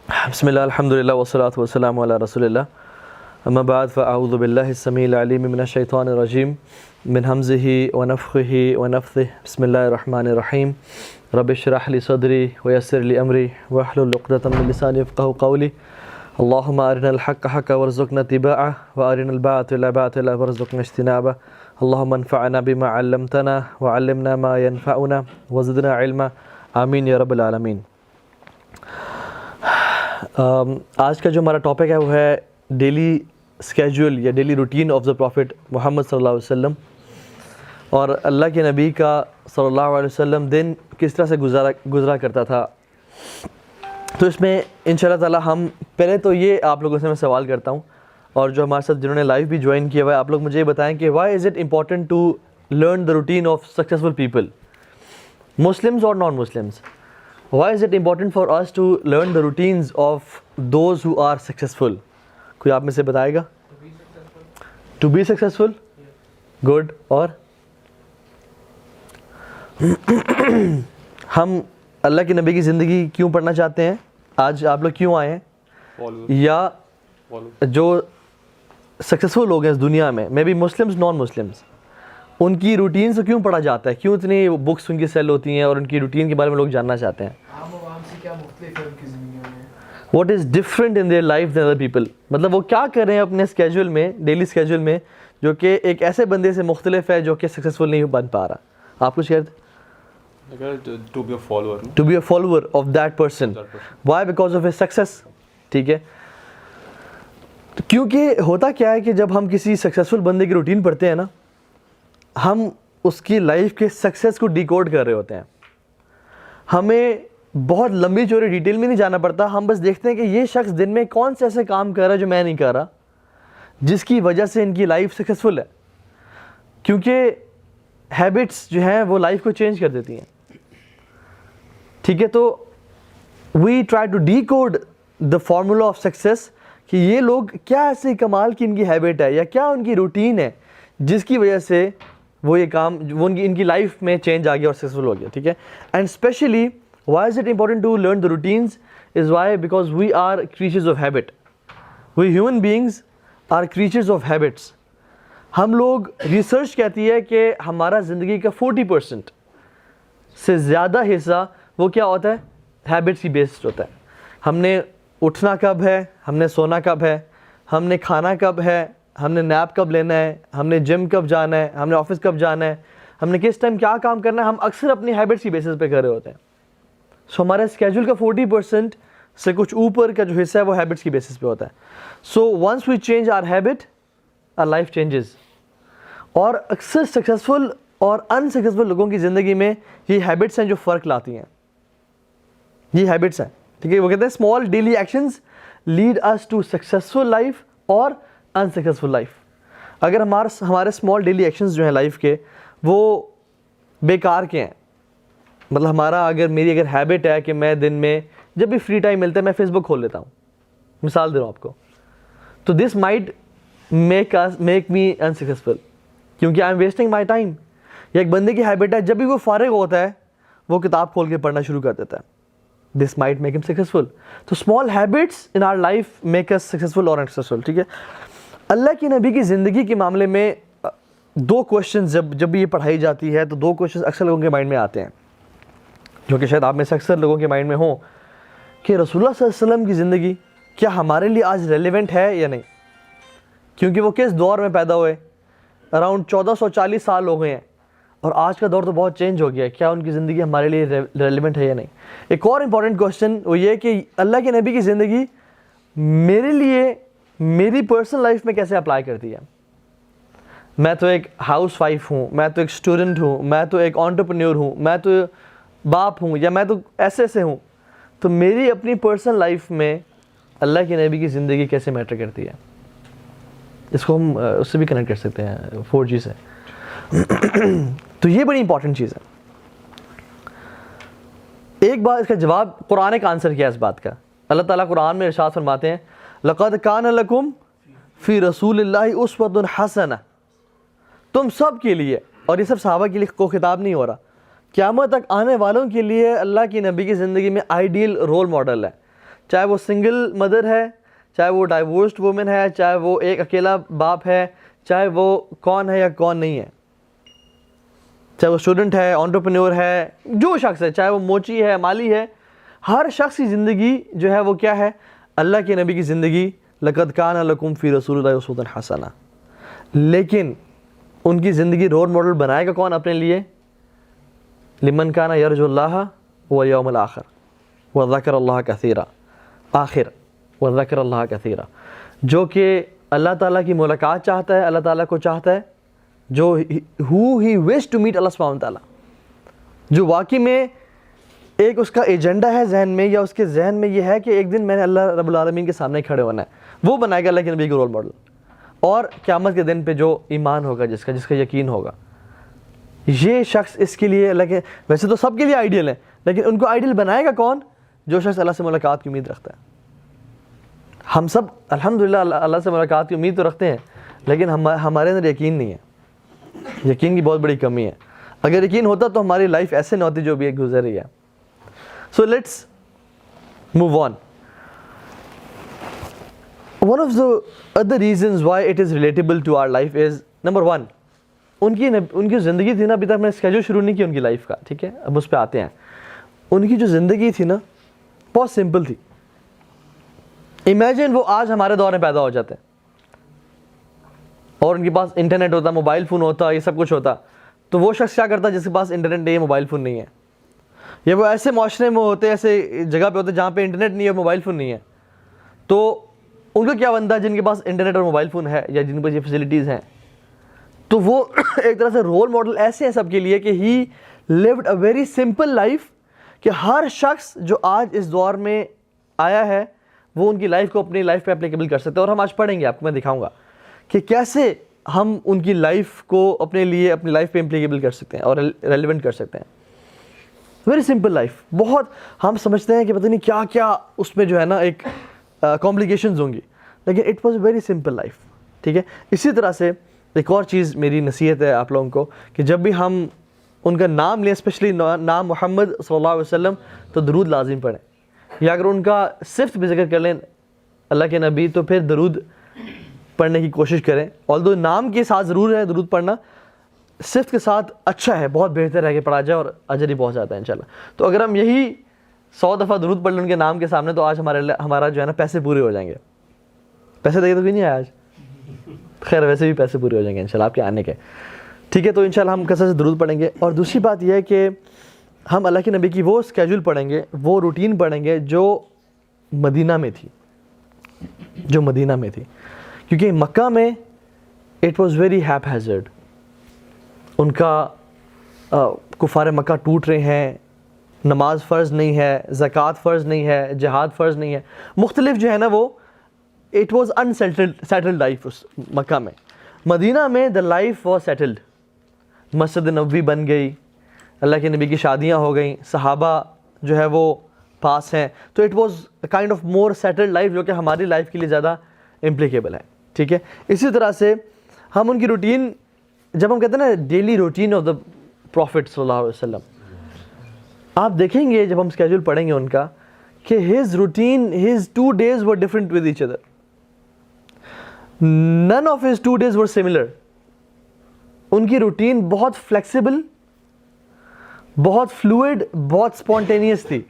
بسم اللہ الحمدللہ والصلاة والسلام علی رسول اللہ اما بعد فاعوذ باللہ السمیع العلیم من الشیطان الرجیم من حمزہ ونفخہ ونفثہ بسم اللہ الرحمن الرحیم رب اشرح لی صدری ویسر لی امری واحلل عقدۃ من لسانی یفقہوا قولی اللہم ارنا الحق حقا وارزقنا اتباعہ وارنا الباطل باطلا وارزقنا اجتنابہ اللہم انفعنا بما علمتنا وعلمنا ما ينفعنا وزدنا علما آمین یا رب العالمین۔ آج کا جو ہمارا ٹاپک ہے وہ ہے ڈیلی اسکیجول یا daily routine of the prophet Muhammad صلی اللہ علیہ وسلم، اور اللہ کے نبی کا صلی اللہ علیہ وسلم دن کس طرح سے گزرا کرتا تھا۔ تو اس میں انشاءاللہ تعالی ہم پہلے تو یہ آپ لوگوں سے میں سوال کرتا ہوں، اور جو ہمارے ساتھ جنہوں نے لائیو بھی جوائن کیا ہوا ہے، آپ لوگ مجھے یہ بتائیں کہ why is it important to learn the routine of successful people, Muslims اور non Muslims? Why is it important for us to learn the routines of those who are successful? کوئی آپ میں سے بتائے گا؟ To be successful? Good. اور ہم اللہ کے نبی کی زندگی کیوں پڑھنا چاہتے ہیں؟ آج آپ لوگ کیوں آئے ہیں؟ یا جو سکسیزفل لوگ ہیں اس دنیا میں، maybe Muslims non Muslims, ان کی روٹین سے کیوں پڑھا جاتا ہے؟ کیوں اتنی بکس ان کی سیل ہوتی ہیں اور ان کی روٹین کے بارے میں لوگ جاننا چاہتے ہیں؟ What is different in their life than other people, مطلب وہ کیا کر رہے ہیں اپنے اسکیجول میں، ڈیلی اسکیجول میں، جو کہ ایک ایسے بندے سے مختلف ہے جو کہ سکسیزفل نہیں بن پا رہا۔ آپ کچھ کہتے ہیں؟ To be a follower of that person. Why? Because of his success. ٹھیک ہے، کیونکہ ہوتا کیا ہے کہ جب ہم کسی سکسیزفل بندے کی روٹین پڑھتے ہیں نا، ہم اس کی لائف کے سکسیس کو ڈیکوڈ کر رہے ہوتے ہیں۔ ہمیں بہت لمبی چوڑی ڈیٹیل میں نہیں جانا پڑتا، ہم بس دیکھتے ہیں کہ یہ شخص دن میں کون سے ایسے کام کر رہا ہے جو میں نہیں کر رہا، جس کی وجہ سے ان کی لائف سکسیزفل ہے، کیونکہ ہیبٹس جو ہیں وہ لائف کو چینج کر دیتی ہیں۔ ٹھیک ہے، تو we try to decode the formula of success, کہ یہ لوگ کیا ایسے کمال کی ان کی ہیبٹ ہے یا کیا ان کی روٹین ہے جس کی وجہ سے وہ یہ کام وہ ان کی لائف میں چینج آ گیا اور سکسیزفل ہو گیا۔ ٹھیک ہے، and especially why is it important to learn the routines is why because we are creatures of habit. We human beings are creatures of habits. ہم لوگ ریسرچ کہتی ہے کہ ہمارا زندگی کا 40% سے زیادہ حصہ وہ کیا ہوتا ہے؟ ہیبٹس کی بیسڈ ہوتا ہے۔ ہم نے اٹھنا کب ہے، ہم نے سونا کب ہے، ہم نے کھانا کب ہے، ہم نے نیپ کب لینا ہے، ہم نے جم کب جانا ہے، ہم نے آفس کب جانا ہے، ہم نے کس ٹائم کیا کام کرنا ہے، ہم اکثر اپنی ہیبٹس کی بیسس پہ کر رہے ہوتے ہیں۔ سو ہمارے اسکیجول کا 40% سے کچھ اوپر کا جو حصہ ہے وہ ہیبٹس کی بیسس پہ ہوتا ہے۔ So once we change our habit, our life changes. اور اکثر سکسیزفل اور ان سکسیزفل لوگوں کی زندگی میں یہ ہیبٹس ہیں جو فرق لاتی ہیں، یہ ہیبٹس ہیں۔ ٹھیک ہے، وہ کہتے ہیں small daily actions lead us to successful life اور انسکسیزفل لائف۔ اگر ہمارے اسمال ڈیلی ایکشنز جو ہیں لائف کے وہ بیکار کے ہیں، مطلب میری اگر ہیبٹ ہے کہ میں دن میں جب بھی فری ٹائم ملتا ہے میں فیس بک کھول لیتا ہوں، مثال دے رہا ہوں آپ کو، تو this might make me unsuccessful, کیونکہ I am wasting my time. یا ایک بندے کی ہیبٹ ہے جب بھی وہ فارغ ہوتا ہے وہ کتاب کھول کے پڑھنا شروع کر دیتا ہے، دس مائٹ میک ہم سکسیزفل۔ تو small habits in our life make us successful اور انسکسیزفل۔ ٹھیک ہے، اللہ کی نبی کی زندگی کے معاملے میں دو کوشچنز جب بھی یہ پڑھائی جاتی ہے تو دو کوشچنز اکثر لوگوں کے مائنڈ میں آتے ہیں، جو کہ شاید آپ میں سے اکثر لوگوں کے مائنڈ میں ہوں، کہ رسول اللہ صلی اللہ علیہ وسلم کی زندگی کیا ہمارے لیے آج ریلیونٹ ہے یا نہیں؟ کیونکہ وہ کس دور میں پیدا ہوئے؟ اراؤنڈ 1440 سال ہو گئے ہیں، اور آج کا دور تو بہت چینج ہو گیا ہے، کیا ان کی زندگی ہمارے لیے ریلیونٹ ہے یا نہیں؟ ایک اور امپورٹنٹ کوشچن وہ یہ کہ اللہ کے نبی کی زندگی میرے لیے میری پرسنل لائف میں کیسے اپلائی کرتی ہے؟ میں تو ایک ہاؤس وائف ہوں، میں تو ایک اسٹوڈنٹ ہوں، میں تو ایک انٹرپرینیور ہوں، میں تو باپ ہوں، یا میں تو ایسے ہوں، تو میری اپنی پرسنل لائف میں اللہ کے نبی کی زندگی کیسے میٹر کرتی ہے؟ اس کو ہم اس سے بھی کنیکٹ کر سکتے ہیں 4G سے۔ تو یہ بڑی امپورٹنٹ چیز ہے۔ ایک بات اس کا جواب قرآن کا آنسر کیا ہے اس بات کا؟ اللہ تعالیٰ قرآن میں ارشاد فرماتے ہیں لَقَدْ كَانَ لَكُمْ فِي رَسُولِ اللَّهِ أُسْوَةٌ حَسَنَةٌ، تم سب کے لیے، اور یہ سب صحابہ کے لیے کو خطاب نہیں ہو رہا، قیامت تک آنے والوں کے لیے اللہ کی نبی کی زندگی میں آئیڈیل رول ماڈل ہے۔ چاہے وہ سنگل مدر ہے, چاہے وہ ڈائیورسڈ وومن ہے, چاہے وہ ایک اکیلا باپ ہے, چاہے وہ کون ہے یا کون نہیں ہے, چاہے وہ اسٹوڈنٹ ہے, انٹرپرینور ہے, جو شخص ہے, چاہے وہ موچی ہے, مالی ہے, ہر شخص کی زندگی جو ہے وہ کیا ہے, اللہ کے نبی کی زندگی, لَقَدْ كَانَ لَكُمْ فِي رَسُولِ اللَّهِ أُسْوَةٌ حَسَنَةٌ. لیکن ان کی زندگی رول ماڈل بنائے گا کون اپنے لیے؟ لمن کان یرجو اللہ والیوم الآخر وذکر اللہ کثیرا, آخر وذکر اللہ کثیرا, جو کہ اللہ تعالیٰ کی ملاقات چاہتا ہے, اللہ تعالیٰ کو چاہتا ہے, جو who he wish to meet اللہ سبحانہ تعالیٰ, جو واقعی میں ایک اس کا ایجنڈا ہے ذہن میں, یا اس کے ذہن میں یہ ہے کہ ایک دن میں نے اللہ رب العالمین کے سامنے کھڑے ہونا ہے, وہ بنائے گا اللہ کے نبی کا رول ماڈل. اور قیامت کے دن پہ جو ایمان ہوگا, جس کا یقین ہوگا, یہ شخص اس کے لیے اللہ کے, ویسے تو سب کے لیے آئیڈیل ہے, لیکن ان کو آئیڈیل بنائے گا کون؟ جو شخص اللہ سے ملاقات کی امید رکھتا ہے. ہم سب الحمدللہ اللہ سے ملاقات کی امید تو رکھتے ہیں, لیکن ہمارے اندر یقین نہیں ہے. یقین کی بہت بڑی کمی ہے. اگر یقین ہوتا تو ہماری لائف ایسے نہ ہوتی جو بھی ایک گزر رہی ہے. So let's move on. One of the other reasons why it is relatable to our life is number one, ان کی زندگی تھی نا, ابھی تک میں اسکیجول شروع نہیں کی ان کی لائف کا, ٹھیک ہے, اب اس پہ آتے ہیں. ان کی جو زندگی تھی نا بہت سمپل تھی. امیجن وہ آج ہمارے دور میں پیدا ہو جاتے ہیں اور ان کے پاس انٹرنیٹ ہوتا, موبائل فون ہوتا, یہ سب کچھ ہوتا, تو وہ شخص کیا کرتا جس کے پاس انٹرنیٹ نہیں ہے, موبائل فون نہیں ہے, یا وہ ایسے معاشرے میں ہوتے, ایسے جگہ پہ ہوتے جہاں پہ انٹرنیٹ نہیں ہے, موبائل فون نہیں ہے, تو ان کا کیا بنتا ہے جن کے پاس انٹرنیٹ اور موبائل فون ہے یا جن کے پاس یہ فیسلٹیز ہیں. تو وہ ایک طرح سے رول ماڈل ایسے ہیں سب کے لیے کہ he lived a very simple life, کہ ہر شخص جو آج اس دور میں آیا ہے وہ ان کی لائف کو اپنی لائف پہ اپلیکیبل کر سکتے ہیں. اور ہم آج پڑھیں گے, آپ کو میں دکھاؤں گا کہ کیسے ہم ان کی لائف کو اپنے لیے اپنی لائف پہ اپلیکیبل کر سکتے ہیں اور ریلیونٹ کر سکتے ہیں. Very simple life. بہت ہم سمجھتے ہیں کہ پتہ نہیں کیا کیا اس میں جو ہے نا ایک کمپلیکیشنز ہوں گی, لیکن it was a very simple life. ٹھیک ہے. اسی طرح سے ایک اور چیز میری نصیحت ہے آپ لوگوں کو کہ جب بھی ہم ان کا نام لیں, اسپیشلی نام محمد صلی اللہ علیہ وسلم, تو درود لازم پڑھیں, یا اگر ان کا صفت بھی ذکر کر لیں اللہ کے نبی تو پھر درود پڑھنے کی کوشش کریں. آلدو نام کے ساتھ ضرور ہے درود پڑھنا, صفت کے ساتھ اچھا ہے, بہت بہتر ہے کہ پڑھا جائے اور اجر ہی بہت جاتا ہے انشاءاللہ. تو اگر ہم یہی 100 دفعہ درود پڑھ لیں ان کے نام کے سامنے, تو آج ہمارا جو ہے نا پیسے پورے ہو جائیں گے. پیسے دیکھے تو کوئی نہیں آیا آج, خیر ویسے بھی پیسے پورے ہو جائیں گے انشاءاللہ آپ کے آنے کے. ٹھیک ہے. تو انشاءاللہ ہم کثرت سے درود پڑھیں گے. اور دوسری بات یہ ہے کہ ہم اللہ کے نبی کی وہ اسکیجول پڑھیں گے, وہ روٹین پڑھیں گے جو مدینہ میں تھی, کیونکہ مکہ میں it was very haphazard. ان کا کفار مکہ ٹوٹ رہے ہیں, نماز فرض نہیں ہے, زکوٰۃ فرض نہیں ہے, جہاد فرض نہیں ہے, مختلف جو ہے نا وہ اٹ واز سیٹلڈ لائف اس مکہ میں. مدینہ میں the life was settled. Masjid Nabawi بن گئی, اللہ کے نبی کی شادیاں ہو گئیں, صحابہ جو ہے وہ پاس ہیں, تو it was kind of more settled life, جو کہ ہماری لائف کے لیے زیادہ امپلیکیبل ہے. ٹھیک ہے. اسی طرح سے ہم ان کی روٹین, جب ہم کہتے ہیں نا daily routine of the prophet صلی اللہ علیہ وسلم, آپ دیکھیں گے جب ہم اسکیجول پڑھیں گے ان کا کہ his routine, his 2 days were different with each other. None of his 2 days were similar. ان کی روٹین بہت فلیکسیبل, بہت فلوئڈ, بہت اسپونٹینیس تھی.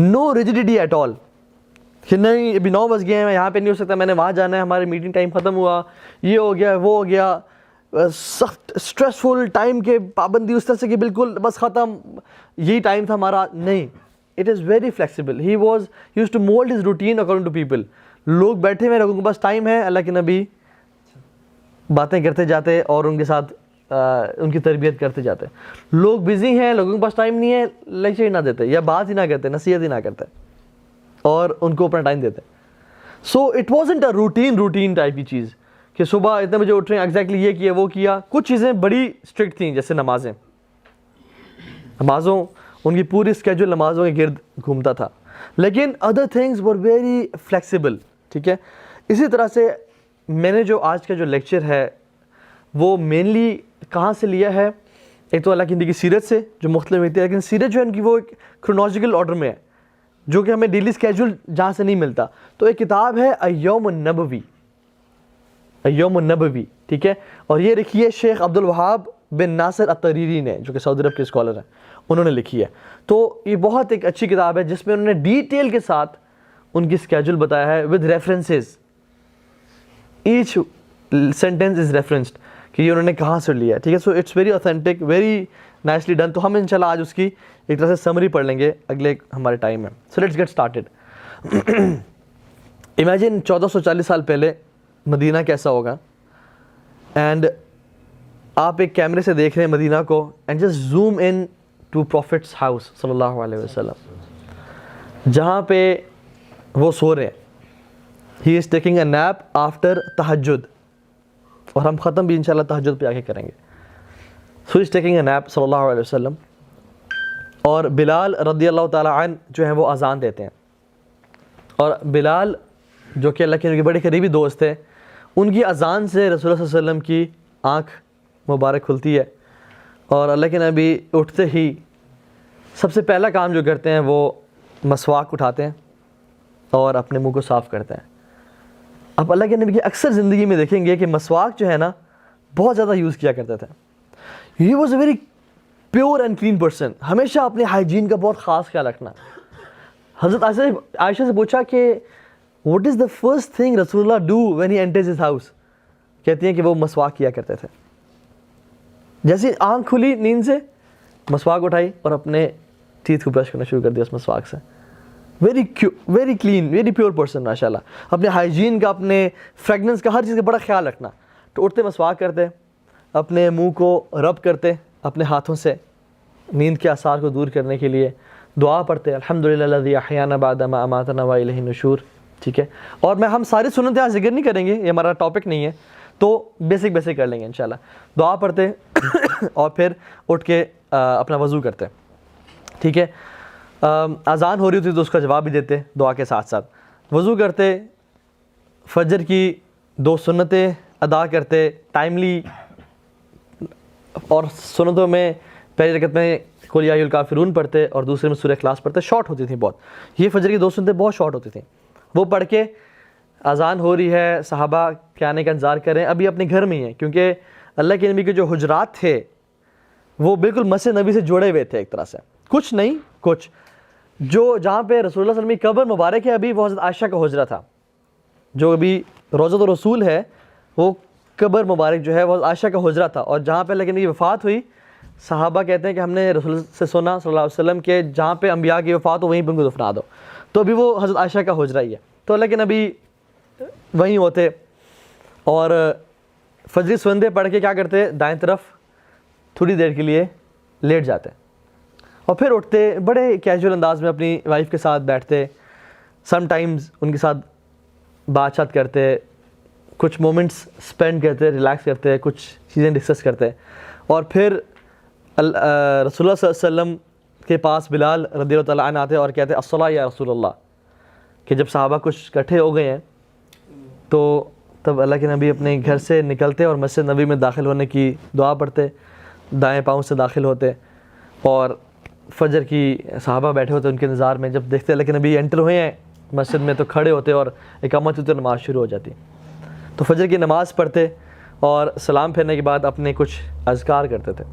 نو ریجیڈیٹی ایٹ آل, کہ نہیں ابھی 9 بج گئے ہیں, میں یہاں پہ نہیں ہو سکتا, میں نے وہاں جانا ہے, ہماری میٹنگ ٹائم ختم ہوا, یہ ہو گیا وہ ہو گیا, سخت اسٹریسفل ٹائم کے پابندی اس طرح سے کہ بالکل بس ختم, یہی ٹائم تھا ہمارا. نہیں, it is very flexible. He used to mold his routine according to people. لوگ بیٹھے ہوئے, لوگوں کے پاس ٹائم ہے, اللہ کے نبی باتیں کرتے جاتے اور ان کے ساتھ ان کی تربیت کرتے جاتے. لوگ بزی ہیں, لوگوں کے پاس ٹائم نہیں ہے, لیکچر ہی نہ دیتے یا بات ہی نہ کرتے, نصیحت ہی نہ کرتے اور ان کو اپنا ٹائم دیتے. So it wasn't a routine type کی چیز کہ صبح اتنے بجے اٹھ رہے ہیں, ایگزیکٹلی یہ کیا وہ کیا. کچھ چیزیں بڑی اسٹرکٹ تھیں, جیسے نمازوں ان کی پوری اسکیجول نمازوں کے گرد گھومتا تھا, لیکن other things were very flexible. ٹھیک ہے. اسی طرح سے میں نے جو آج کا جو لیکچر ہے وہ مینلی کہاں سے لیا ہے, ایک تو اللہ کی نبی کی سیرت سے جو مختلف ہوتی ہے, لیکن سیرت جو ہے ان کی وہ ایک کرونالوجیکل آرڈر میں ہے. جو کہ ہمیں ڈیلی اسکیجول جہاں سے نہیں ملتا. تو ایک کتاب ہے ایوم النبوی, ایوم النبوی, ٹھیک ہے, اور یہ لکھی ہے شیخ عبد الوہاب بن ناصر الطریری نے, جو کہ سعودی عرب کے اسکالر ہیں, انہوں نے لکھی ہے. تو یہ بہت ایک اچھی کتاب ہے جس میں انہوں نے ڈیٹیل کے ساتھ ان کی اسکیجول بتایا ہے with references, each sentence is referenced کہ یہ انہوں نے کہاں سے لیا ہے, ٹھیک ہے. So it's very authentic, very nicely done. تو ہم انشاءاللہ آج اس کی ایک طرح سے سمری پڑھ لیں گے اگلے ہمارے ٹائم میں. So let's get started. Imagine 1440 سال پہلے مدینہ کیسا ہوگا, اینڈ آپ ایک کیمرے سے دیکھ رہے ہیں مدینہ کو, and just zoom in to prophet's house صلی اللہ علیہ وسلم, جہاں پہ وہ سو رہے ہیں. He is taking a nap after تہجد, اور ہم ختم بھی انشاءاللہ تہجد پہ آ کے کریں گے. سو از ٹیکنگ اے نیپ صلی اللہ علیہ وسلم, اور بلال رضی اللہ تعالیٰ عنہ جو ہیں وہ اذان دیتے ہیں. اور بلال جو کہ اللہ کے بڑے قریبی دوست تھے, ان کی اذان سے رسول اللہ صلی اللہ علیہ وسلم کی آنکھ مبارک کھلتی ہے, اور اللہ کے نبی اٹھتے ہی سب سے پہلا کام جو کرتے ہیں وہ مسواک اٹھاتے ہیں اور اپنے منہ کو صاف کرتے ہیں. اب اللہ کے نبی کی اکثر زندگی میں دیکھیں گے کہ مسواک جو ہے نا بہت زیادہ یوز کیا کرتے تھے. He was a very pure and clean person, ہمیشہ اپنے ہائیجین کا بہت خاص خیال رکھنا. حضرت عائشہ سے پوچھا کہ what is the first thing رسول اللہ do when he enters his house, کہتی ہیں کہ وہ مسواک کیا کرتے تھے. جیسے آنکھ کھلی نیند سے, مسواک اٹھائی اور اپنے ٹیتھ کو برش کرنا شروع کر دیا اس مسواک سے. Very clean, very pure person ماشاء اللہ. اپنے ہائیجین کا, اپنے فریگننس کا, ہر چیز کا بڑا خیال رکھنا. تو اٹھتے مسواک کرتے, اپنے منہ کو رب کرتے اپنے ہاتھوں سے نیند کے آثار کو دور کرنے کے لیے, دعا پڑھتے الحمدللہ الذی احیانا بعد ما اماتنا والیہ النشور, ٹھیک ہے. اور ہم ساری سنتیں آج ذکر نہیں کریں گے, یہ ہمارا ٹاپک نہیں ہے, تو بیسک کر لیں گے انشاءاللہ. دعا پڑھتے اور پھر اٹھ کے اپنا وضو کرتے, ٹھیک ہے. اذان ہو رہی ہوتی تو اس کا جواب بھی دیتے دعا کے ساتھ ساتھ. وضو کرتے, فجر کی 2 سنتیں ادا کرتے ٹائملی, اور سنتوں میں پہلی رکعت میں قل یا ایھا الکافرون پڑھتے اور دوسرے میں سورہ اخلاص پڑھتے. شارٹ ہوتی تھیں بہت, یہ فجر کی 2 سنتیں بہت شارٹ ہوتی تھیں. وہ پڑھ کے اذان ہو رہی ہے, صحابہ کے آنے کا انتظار کریں, ابھی اپنے گھر میں ہی ہیں, کیونکہ اللہ کے نبی کے جو حجرات تھے وہ بالکل مسجد نبی سے جڑے ہوئے تھے ایک طرح سے, کچھ نہیں کچھ. جو جہاں پہ رسول اللہ صلی اللہ علیہ وسلم کی قبر مبارک ہے ابھی, وہ حضرت عائشہ کا حجرہ تھا. جو ابھی روضۃ الرسول ہے وہ قبر مبارک جو ہے وہ عائشہ کا حجرہ تھا. اور جہاں پہ اللہ کے نبی کی وفات ہوئی, صحابہ کہتے ہیں کہ ہم نے رسول اللہ سے سنا صلی اللہ علیہ وسلم کے جہاں پہ انبیاء کی وفات ہو وہیں پہ ان کو دفنا دو. تو ابھی وہ حضرت عائشہ کا حجرہ ہی ہے. تو اللہ کے نبی وہیں ہوتے اور فجری سنتیں پڑھ کے کیا کرتے, دائیں طرف تھوڑی دیر کے لیے لیٹ جاتے اور پھر اٹھتے, بڑے کیجول انداز میں اپنی وائف کے ساتھ بیٹھتے, سم ٹائمز ان کے ساتھ بات چیت کرتے, کچھ مومنٹس اسپینڈ کرتے, ریلیکس کرتے, کچھ چیزیں ڈسکس کرتے. اور پھر رسول اللہ صلی اللہ علیہ وسلم کے پاس بلال رضی اللہ تعالیٰ عنہ آتے اور کہتے الصلاۃ یا رسول اللہ, کہ جب صحابہ کچھ اکٹھے ہو گئے ہیں تو تب اللہ کے نبی اپنے گھر سے نکلتے اور مسجد نبی میں داخل ہونے کی دعا پڑھتے, دائیں پاؤں سے داخل ہوتے, اور فجر کی صحابہ بیٹھے ہوتے ان کے انتظار میں. جب دیکھتے اللہ کے نبی انٹر ہوئے ہیں مسجد میں تو کھڑے ہوتے اور اقامت ہوتی, نماز شروع ہو جاتی. تو فجر کی نماز پڑھتے اور سلام پھیرنے کے بعد اپنے کچھ اذکار کرتے تھے.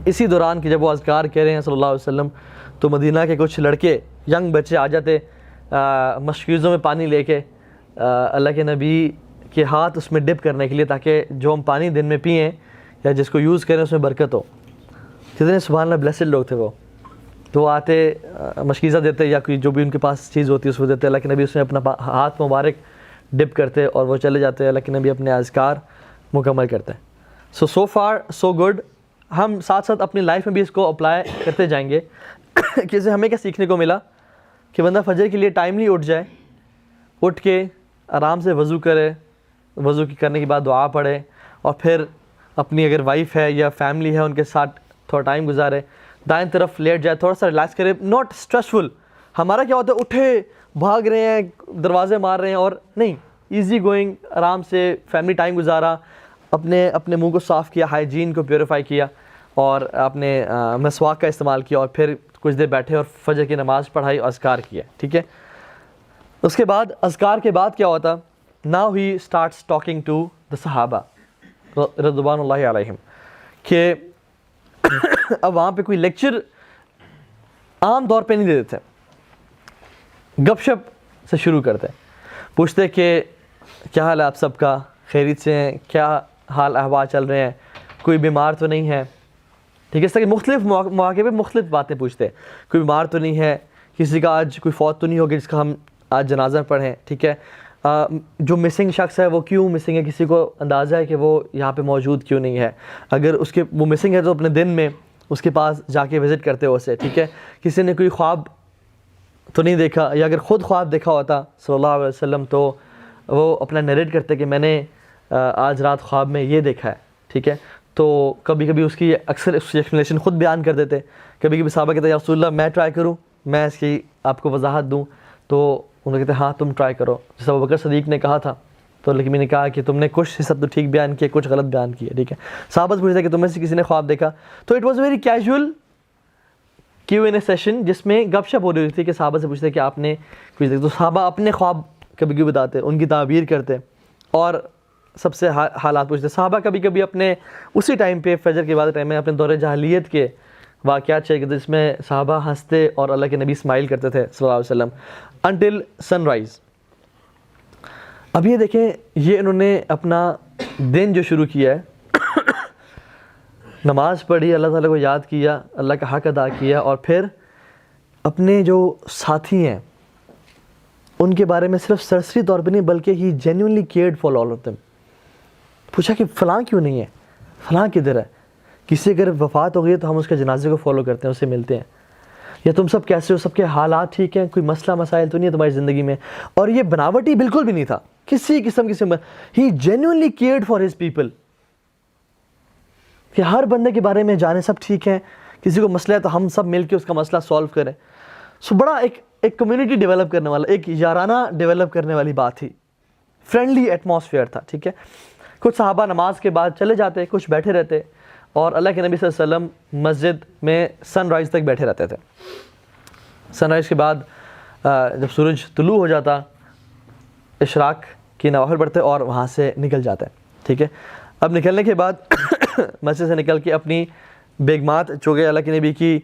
اسی دوران کہ جب وہ اذکار کہہ رہے ہیں صلی اللہ علیہ وسلم, تو مدینہ کے کچھ لڑکے, ینگ بچے آ جاتے مشکیزوں میں پانی لے کے, اللہ کے نبی کے ہاتھ اس میں ڈپ کرنے کے لیے, تاکہ جو ہم پانی دن میں پئیں یا جس کو یوز کریں اس میں برکت ہو. کتنے سبحان اللہ بلیسڈ لوگ تھے وہ. تو وہ آتے مشکیزہ دیتے یا کوئی جو بھی ان کے پاس چیز ہوتی ہے اس کو دیتے, اللہ کے نبی اس میں اپنا ہاتھ مبارک ڈپ کرتے اور وہ چلے جاتے, اللہ کے نبی اپنے اذکار مکمل کرتے. سو فار سو گڈ. ہم ساتھ ساتھ اپنی لائف میں بھی اس کو اپلائی کرتے جائیں گے کہ اسے ہمیں کیا سیکھنے کو ملا, کہ بندہ فجر کے لیے ٹائملی اٹھ جائے, اٹھ کے آرام سے وضو کرے, وضو کرنے کے بعد دعا پڑھے, اور پھر اپنی اگر وائف ہے یا فیملی ہے ان کے ساتھ تھوڑا ٹائم گزارے, دائیں طرف لیٹ جائے, تھوڑا سا ریلیکس کرے, ناٹ اسٹریسفل. ہمارا کیا ہوتا ہے, اٹھے بھاگ رہے ہیں, دروازے مار رہے ہیں, اور نہیں, ایزی گوئنگ, آرام سے فیملی ٹائم گزارا, اپنے منہ کو صاف کیا, ہائیجین کو پیوریفائی کیا, اور اپنے مسواک کا استعمال کیا, اور پھر کچھ دیر بیٹھے اور فجر کی نماز پڑھائی اور اذکار کیا, ٹھیک ہے. اس کے بعد اذکار کے بعد کیا ہوتا, now he starts talking to the صحابہ رضوان اللہ علیہم, کہ اب وہاں پہ کوئی لیکچر عام طور پہ نہیں دے دیتے, گپ شپ سے شروع کرتے, پوچھتے کہ کیا حال ہے آپ سب کا, خیریت سے ہیں, کیا حال احوال چل رہے ہیں, کوئی بیمار تو نہیں ہے, ٹھیک ہے. اس طرح مختلف مواقع پہ مختلف باتیں پوچھتے, کوئی بیمار تو نہیں ہے, کسی کا آج کوئی فوت تو نہیں ہوگی جس کا ہم آج جنازہ پڑھیں, ٹھیک ہے. جو مسنگ شخص ہے وہ کیوں مسنگ ہے, کسی کو اندازہ ہے کہ وہ یہاں پہ موجود کیوں نہیں ہے, اگر اس کے وہ مسنگ ہے تو اپنے دن میں اس کے پاس جا کے وزٹ کرتے ہو اسے, ٹھیک ہے. کسی نے کوئی خواب تو نہیں دیکھا, یا اگر خود خواب دیکھا ہوتا صلی اللہ علیہ وسلم تو وہ اپنا نریٹ کرتے کہ میں نے آج رات خواب میں یہ دیکھا ہے, ٹھیک ہے. تو کبھی کبھی اس کی اکثر اس کی ایکسپلینیشن خود بیان کر دیتے, کبھی کبھی صحابہ کہتے ہیں یا رسول اللہ میں ٹرائی کروں, میں اس کی آپ کو وضاحت دوں, تو انہوں نے کہتے ہیں ہاں تم ٹرائی کرو, جیسا ابوبکر صدیق نے کہا تھا. تو لیکن میں نے کہا کہ تم نے کچھ حصہ تو ٹھیک بیان کیا, کچھ غلط بیان کیا, ٹھیک ہے. صحابہ سے پوچھتے کہ تم میں سے کسی نے خواب دیکھا, تو it was very casual Q and A session جس میں گپ شپ ہو رہی تھی کہ صحابہ سے پوچھتے کہ آپ نے کچھ دیکھا, تو صحابہ اپنے خواب کبھی کبھی بتاتے, ان کی تعبیر کرتے اور سب سے حالات پوچھتے. صحابہ کبھی کبھی اپنے اسی ٹائم پہ فجر کے بعد ٹائم میں اپنے دور جاہلیت کے واقعات شیئر کرتے, جس میں صحابہ ہنستے اور اللہ کے نبی اسمائل کرتے تھے صلی اللہ علیہ وسلم انٹل سن رائز. اب یہ دیکھیں, یہ انہوں نے اپنا دن جو شروع کیا ہے, نماز پڑھی, اللہ تعالیٰ کو یاد کیا, اللہ کا حق ادا کیا, اور پھر اپنے جو ساتھی ہیں ان کے بارے میں صرف سرسری طور پہ نہیں بلکہ he genuinely cared for all of them. پوچھا کہ فلاں کیوں نہیں ہے, فلاں کدھر ہے, کسی اگر وفات ہو گئی تو ہم اس کے جنازے کو فالو کرتے ہیں, اسے ملتے ہیں, یا تم سب کیسے ہو, سب کے حالات ٹھیک ہیں, کوئی مسئلہ مسائل تو نہیں ہے تمہاری زندگی میں. اور یہ بناوٹی بالکل بھی نہیں تھا کسی قسم he genuinely cared for his people, کہ ہر بندے کے بارے میں جانے سب ٹھیک ہیں, کسی کو مسئلہ ہے تو ہم سب مل کے اس کا مسئلہ سولو کریں. سو بڑا ایک کمیونٹی ڈیولپ کرنے والا, ایک یارانہ ڈیولپ کرنے والی بات تھی, فرینڈلی ایٹماسفیئر تھا, ٹھیک ہے. کچھ صحابہ نماز کے بعد چلے جاتے, کچھ بیٹھے رہتے, اور اللہ کے نبی صلی اللہ علیہ وسلم مسجد میں سن رائز تک بیٹھے رہتے تھے. سن رائز کے بعد جب سورج طلوع ہو جاتا, اشراق کی نوافل پڑھتے اور وہاں سے نکل جاتے, ٹھیک ہے. اب نکلنے کے بعد مسجد سے نکل کے اپنی بیگمات, چونکہ اللہ کے نبی کی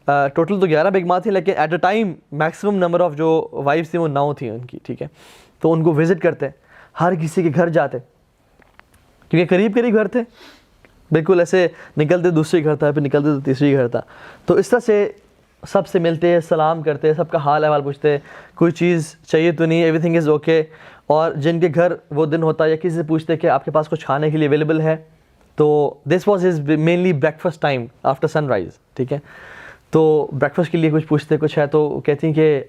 ٹوٹل تو 11 بیگمات تھیں, لیکن at a time maximum number of جو وائفس تھیں وہ 9 تھیں ان کی, ٹھیک ہے. تو ان کو وزٹ کرتے, ہر کسی کے گھر جاتے, کیونکہ قریب قریب گھر تھے, بالکل ایسے نکلتے دوسری گھر تھا, پھر نکلتے تو تیسری گھر تھا. تو اس طرح سے سب سے ملتے, سلام کرتے, سب کا حال احوال پوچھتے, کوئی چیز چاہیے تو نہیں, ایوری تھنگ از اوکے. اور جن کے گھر وہ دن ہوتا یا کسی سے پوچھتے کہ آپ کے پاس کچھ کھانے کے لیے اویلیبل ہے, تو this was his mainly breakfast time after sunrise, ٹھیک ہے. تو بریک فاسٹ کے لیے کچھ پوچھتے, کچھ ہے تو کہتی ہیں کہ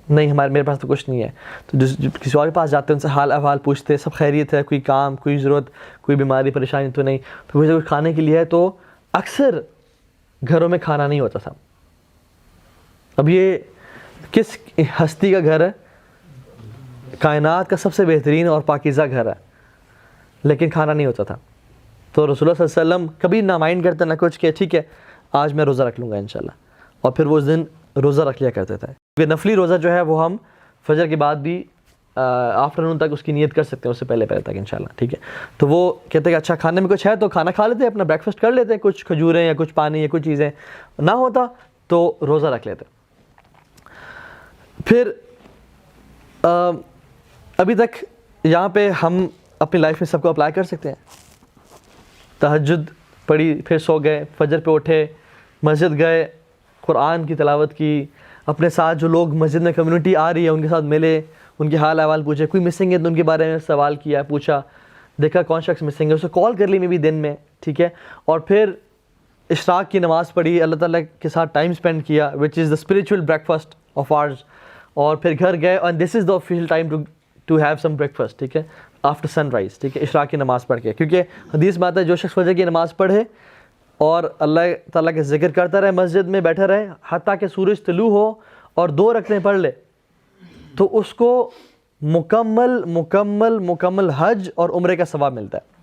نہیں میرے پاس تو کچھ نہیں ہے. تو کسی اور کے پاس جاتے, ان سے حال احوال پوچھتے, سب خیریت ہے, کوئی کام, کوئی ضرورت, کوئی بیماری پریشانی تو نہیں. تو کچھ کھانے کے لیے ہے, تو اکثر گھروں میں کھانا نہیں ہوتا تھا. اب یہ کس ہستی کا گھر ہے, کائنات کا سب سے بہترین اور پاکیزہ گھر ہے, لیکن کھانا نہیں ہوتا تھا. تو رسول اللہ صلی اللہ علیہ وسلم کبھی نہ مائنڈ کرتے نہ کچھ, کہ ٹھیک ہے آج میں روزہ رکھ لوں گا انشاءاللہ, اور پھر وہ اس دن روزہ رکھ لیا کرتے تھے. کیونکہ نفلی روزہ جو ہے وہ ہم فجر کے بعد بھی آفٹر نون تک اس کی نیت کر سکتے ہیں, اس سے پہلے تک انشاءاللہ, ٹھیک ہے. تو وہ کہتے ہیں کہ اچھا کھانے میں کچھ ہے تو کھانا کھا لیتے, اپنا بریک فاسٹ کر لیتے, کچھ کھجوریں یا کچھ پانی یا کچھ چیزیں, نہ ہوتا تو روزہ رکھ لیتے. پھر ابھی تک یہاں پہ ہم اپنی لائف میں سب کو اپلائی کر سکتے ہیں. تہجد پڑھی, پھر سو گئے, فجر پہ اٹھے, مسجد گئے, قرآن کی تلاوت کی, اپنے ساتھ جو لوگ مسجد میں کمیونٹی آ رہی ہے ان کے ساتھ ملے, ان کے حال احوال پوچھے, کوئی مسنگ ہے تو ان کے بارے میں سوال کیا, پوچھا, دیکھا کون شخص مسنگ ہے, اسے کال کر لی میں بھی دن میں, ٹھیک ہے. اور پھر اشراق کی نماز پڑھی, اللہ تعالیٰ کے ساتھ ٹائم اسپینڈ کیا, which is the spiritual breakfast of ours. اور پھر گھر گئے, اور this is the official time to have some breakfast, ٹھیک ہے, آفٹر سن رائز, ٹھیک ہے, اشراق کی نماز پڑھ کے. کیونکہ حدیث بات ہے جو شخص فجر کی نماز پڑھے اور اللہ تعالیٰ کے ذکر کرتا رہے, مسجد میں بیٹھا رہے حتیٰ کہ سورج طلوع ہو اور 2 رکعتیں پڑھ لے, تو اس کو مکمل حج اور عمرے کا ثواب ملتا ہے.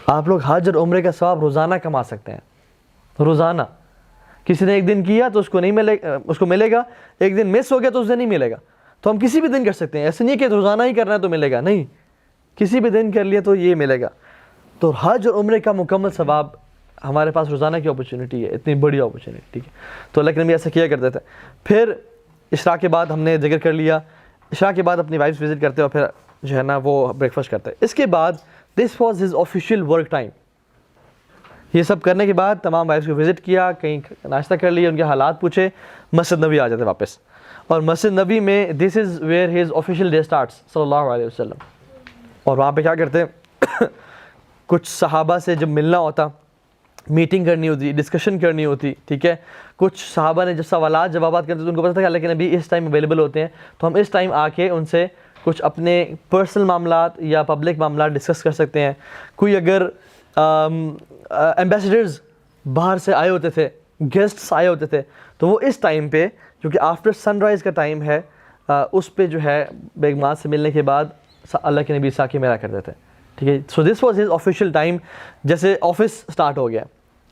آپ لوگ حج اور عمرے کا ثواب روزانہ کما سکتے ہیں, روزانہ. کسی نے ایک دن کیا تو اس کو نہیں ملے اس کو ملے گا, ایک دن مس ہو گیا تو اسے نہیں ملے گا. تو ہم کسی بھی دن کر سکتے ہیں, ایسے نہیں کہ روزانہ ہی کرنا ہے تو ملے گا, نہیں, کسی بھی دن کر لیا تو یہ ملے گا. تو حج اور عمرے کا مکمل ثواب ہمارے پاس روزانہ کی اپرچونٹی ہے, اتنی بڑی اپرچونٹی, ٹھیک ہے. تو اللہ کے نبی ایسا کیا کرتے تھے. پھر عشاء کے بعد ہم نے ذکر کر لیا, عشاء کے بعد اپنی وائفس وزٹ کرتے اور پھر جو ہے نا وہ بریک فاسٹ کرتے. اس کے بعد دس was his official work time. یہ سب کرنے کے بعد تمام وائفس کو وزٹ کیا, کہیں ناشتہ کر لیا, ان کے حالات پوچھے, مسجد نبی آ جاتے واپس. اور مسجد نبی میں this is where his official day starts صلی اللہ علیہ وسلم. اور وہاں پہ کیا کرتے, کچھ صحابہ سے جب ملنا ہوتا, میٹنگ کرنی ہوتی, ڈسکشن کرنی ہوتی, ٹھیک ہے. کچھ صحابہ نے جب سوالات جوابات کرتے تو ان کو پتہ تھا کہ اللہ کے نبی اس ٹائم اویلیبل ہوتے ہیں, تو ہم اس ٹائم آ کے ان سے کچھ اپنے پرسنل معاملات یا پبلک معاملات ڈسکس کر سکتے ہیں. کوئی اگر ایمبیسڈرز باہر سے آئے ہوتے تھے, گیسٹس آئے ہوتے تھے, تو وہ اس ٹائم پہ جو کہ آفٹر سن رائز کا ٹائم ہے, اس پہ جو ہے بیگمات سے ملنے کے بعد اللہ کے نبی سا کے میرا کرتے تھے, ٹھیک ہے. So this was his official time. جیسے آفس اسٹارٹ ہو گیا,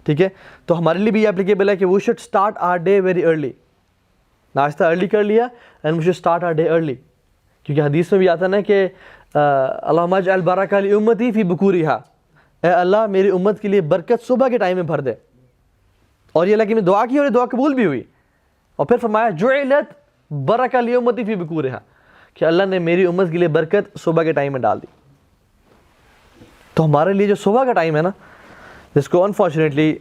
ٹھیک ہے, تو ہمارے لیے بھی یہ اپلیکیبل ہے کہ we should start our day very early. ناشتہ ارلی کر لیا and we should start our day early, کیونکہ حدیث میں بھی آتا نا کہ اللہم اجعل برکۃ لامتی فی بکورہا, اے اللہ میری امت کے لیے برکت صبح کے ٹائم میں بھر دے. اور یہ اللہ کی دعا کی اور یہ دعا قبول بھی ہوئی. اور پھر فرمایا جعلت برکۃ لامتی فی بکورہا, کہ اللہ نے میری امت کے لیے برکت صبح کے ٹائم میں ڈال دی. تو ہمارے لیے جو صبح کا ٹائم ہے نا, جس کو انفارچونیٹلی